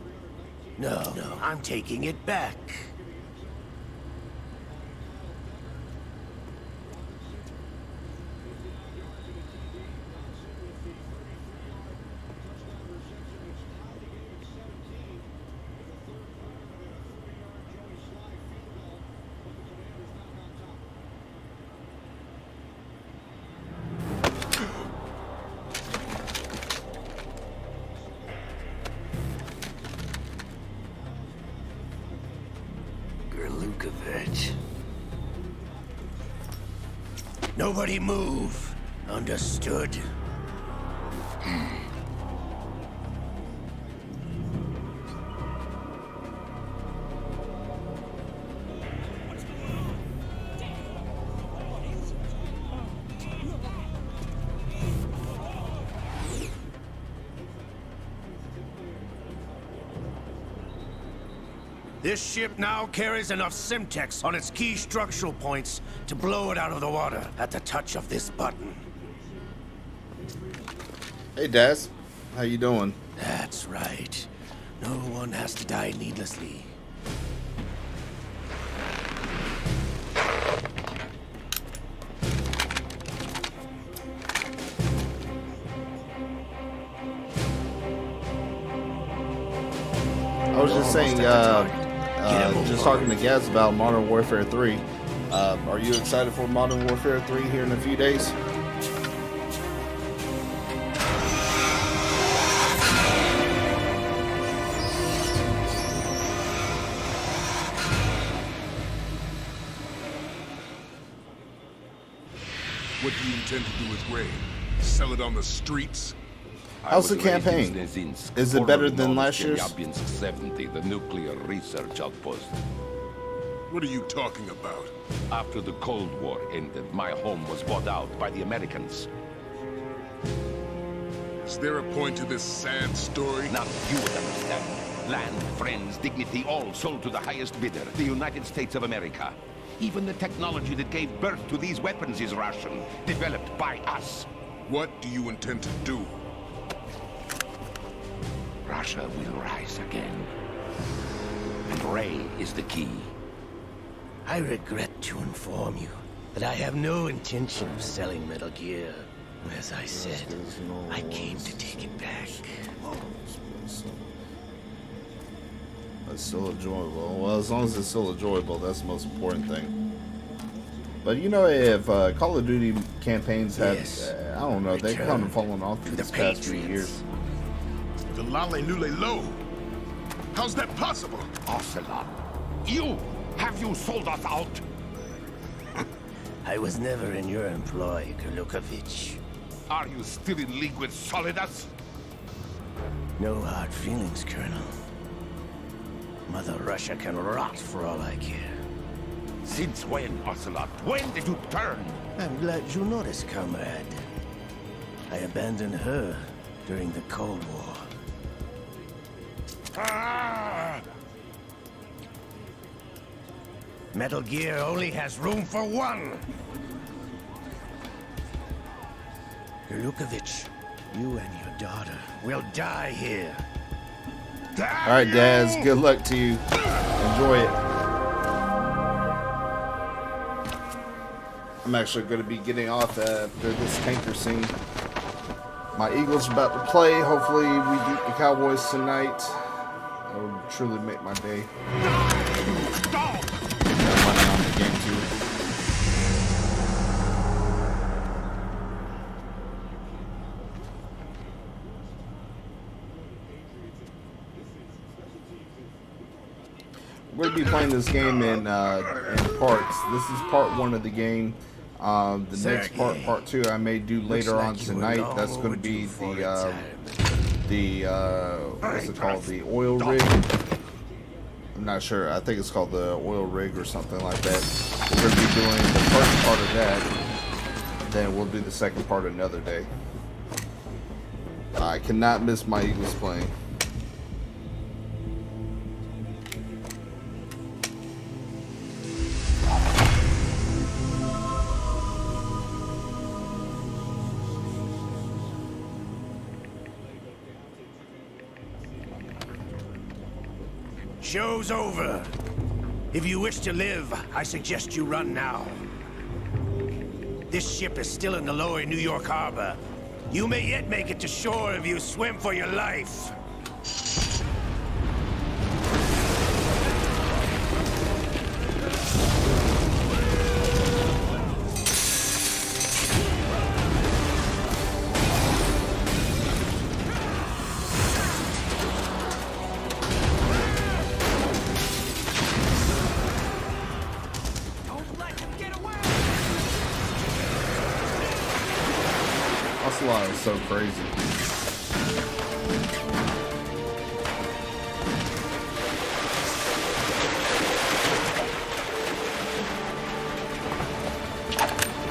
Speaker 10: No, I'm taking it back. Lukovich. Nobody move. Understood? This ship now carries enough Simtex on its key structural points to blow it out of the water at the touch of this button.
Speaker 1: Hey, Daz. How you doing?
Speaker 10: That's right. No one has to die needlessly.
Speaker 1: I was just saying, just talking to Gaz about Modern Warfare 3. Are you excited for Modern Warfare 3 here in a few days?
Speaker 11: What do you intend to do with Gray? Sell it on the streets?
Speaker 1: How's the campaign? Is it better than last year's?
Speaker 5: 70, the nuclear research outpost.
Speaker 11: What are you talking about?
Speaker 5: After the Cold War ended, my home was bought out by the Americans.
Speaker 11: Is there a point to this sad story?
Speaker 5: Now you would understand. Land, friends, dignity, all sold to the highest bidder, the United States of America. Even the technology that gave birth to these weapons is Russian, developed by us.
Speaker 11: What do you intend to do?
Speaker 5: Russia will rise again. And Ray is the key.
Speaker 10: I regret to inform you that I have no intention of selling Metal Gear. As I said, I came to take it back.
Speaker 1: It's still enjoyable. Well, as long as it's still enjoyable, that's the most important thing. But you know, if Call of Duty campaigns have, I don't know, they've kind of fallen off these past few years.
Speaker 11: The Lale Lule Lo. How's that possible?
Speaker 5: Ocelot, have you sold us out?
Speaker 10: I was never in your employ, Kurlukovich.
Speaker 5: Are you still in league with Solidus?
Speaker 10: No hard feelings, Colonel. Mother Russia can rot for all I care.
Speaker 5: Since when, Ocelot? When did you turn?
Speaker 10: I'm glad you noticed, comrade. I abandoned her during the Cold War.
Speaker 5: Ah!
Speaker 10: Metal Gear only has room for one! Kurlukovich, you and your daughter will die here.
Speaker 1: Alright, Daz, good luck to you. Enjoy it. I'm actually going to be getting off after this tanker scene. My Eagles are about to play. Hopefully we beat the Cowboys tonight. That would truly make my day. Got money on the game too. We're going to be playing this game in parts. This is part 1 of the game. The next part 2, I may do later on tonight. That's going to be the what's it called? The oil rig. I'm not sure. I think it's called the oil rig or something like that. We're going to be doing the first part of that. Then we'll do the second part another day. I cannot miss my Eagles playing.
Speaker 10: Show's over. If you wish to live, I suggest you run now. This ship is still in the lower New York harbor. You may yet make it to shore if you swim for your life.
Speaker 1: Ocelot is so crazy.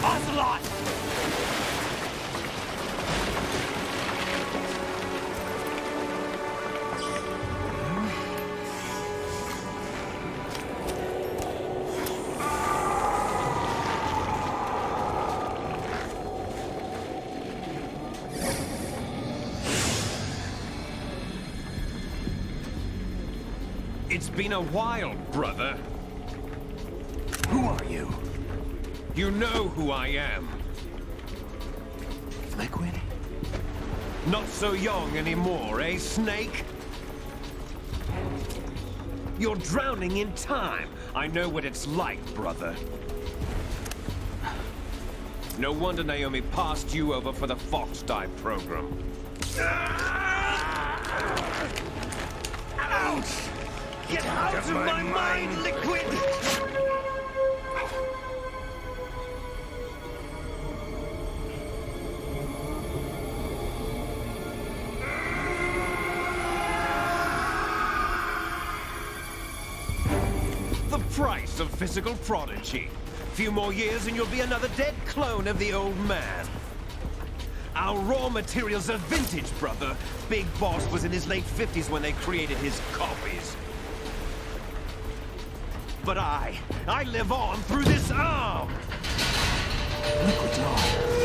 Speaker 8: Ocelot! It's been a while, brother.
Speaker 2: Who are you?
Speaker 8: You know who I am.
Speaker 2: Liquid?
Speaker 8: Not so young anymore, eh, Snake? You're drowning in time. I know what it's like, brother. No wonder Naomi passed you over for the Fox Die program. Ouch! Get out of my mind, Liquid! The price of physical prodigy. Few more years and you'll be another dead clone of the old man. Our raw materials are vintage, brother. Big Boss was in his late 50s when they created his copies. But I live on through this arm!
Speaker 2: Liquid's on.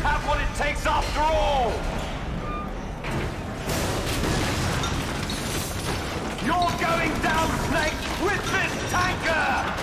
Speaker 8: Have what it takes after all! You're going down, Snake, with this tanker!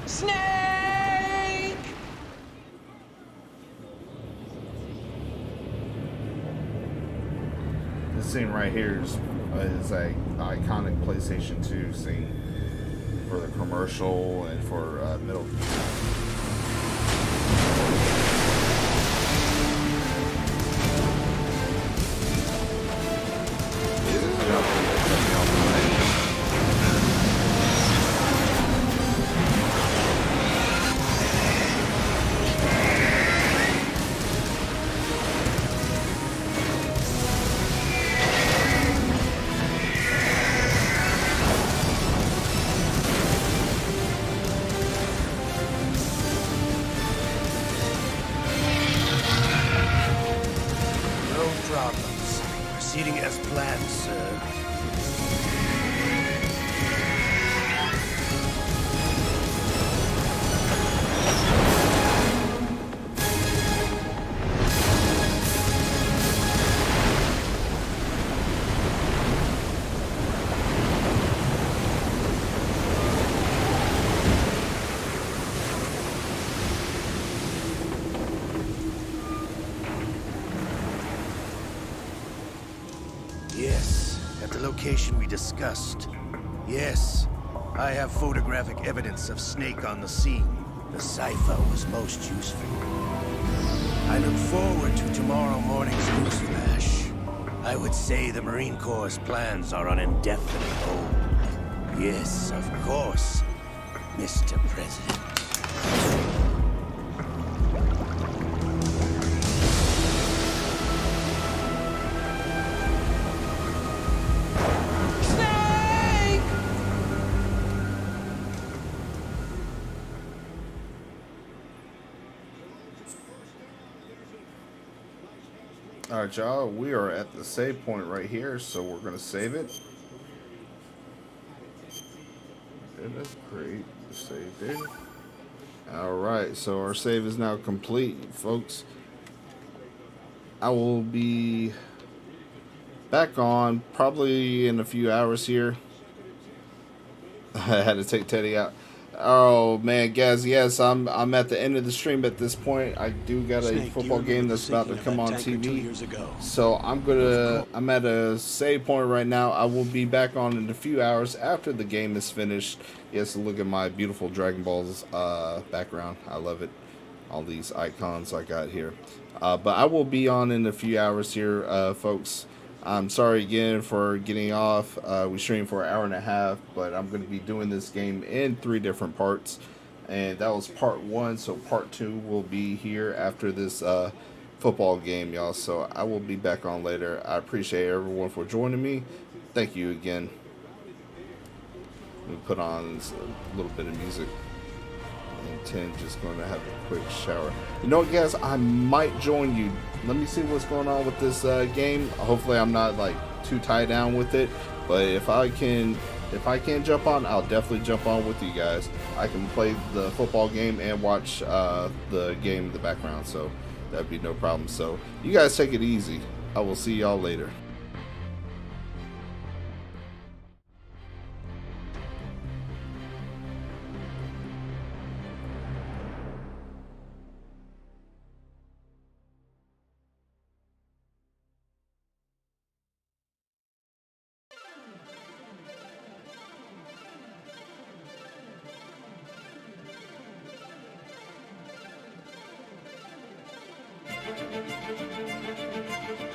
Speaker 6: Snake!
Speaker 1: This scene right here is a iconic PlayStation 2 scene for the commercial and for Metal Gear.
Speaker 10: Proceeding as planned, sir. Yes, at the location we discussed. Yes, I have photographic evidence of Snake on the scene. The cipher was most useful. I look forward to tomorrow morning's newsflash. I would say the Marine Corps' plans are on indefinite hold. Yes, of course, Mr. President.
Speaker 1: Alright, y'all, we are at the save point right here, so we're going to save it. Okay, that's great. Save there. Alright, so our save is now complete, folks. I will be back on probably in a few hours here. I had to take Teddy out. Oh man, guys, yes, I'm at the end of the stream at this point. I do got a football game that's about to come on TV. So I'm at a save point right now. I will be back on in a few hours after the game is finished. Yes, look at my beautiful Dragon Balls background. I love it. All these icons I got here. But I will be on in a few hours here, folks. I'm sorry again for getting off. We streamed for an hour and a half, but I'm going to be doing this game in 3 different parts. And that was part 1, so part 2 will be here after this football game, y'all. So I will be back on later. I appreciate everyone for joining me. Thank you again. Let me put on a little bit of music. And 10 just going to have a quick shower. You know what, guys? I might join you. Let me see what's going on with this game. Hopefully I'm not like too tied down with it, but if I can jump on, I'll definitely jump on with you guys. I can play the football game and watch the game in the background, so that'd be no problem. So you guys take it easy. I will see y'all later.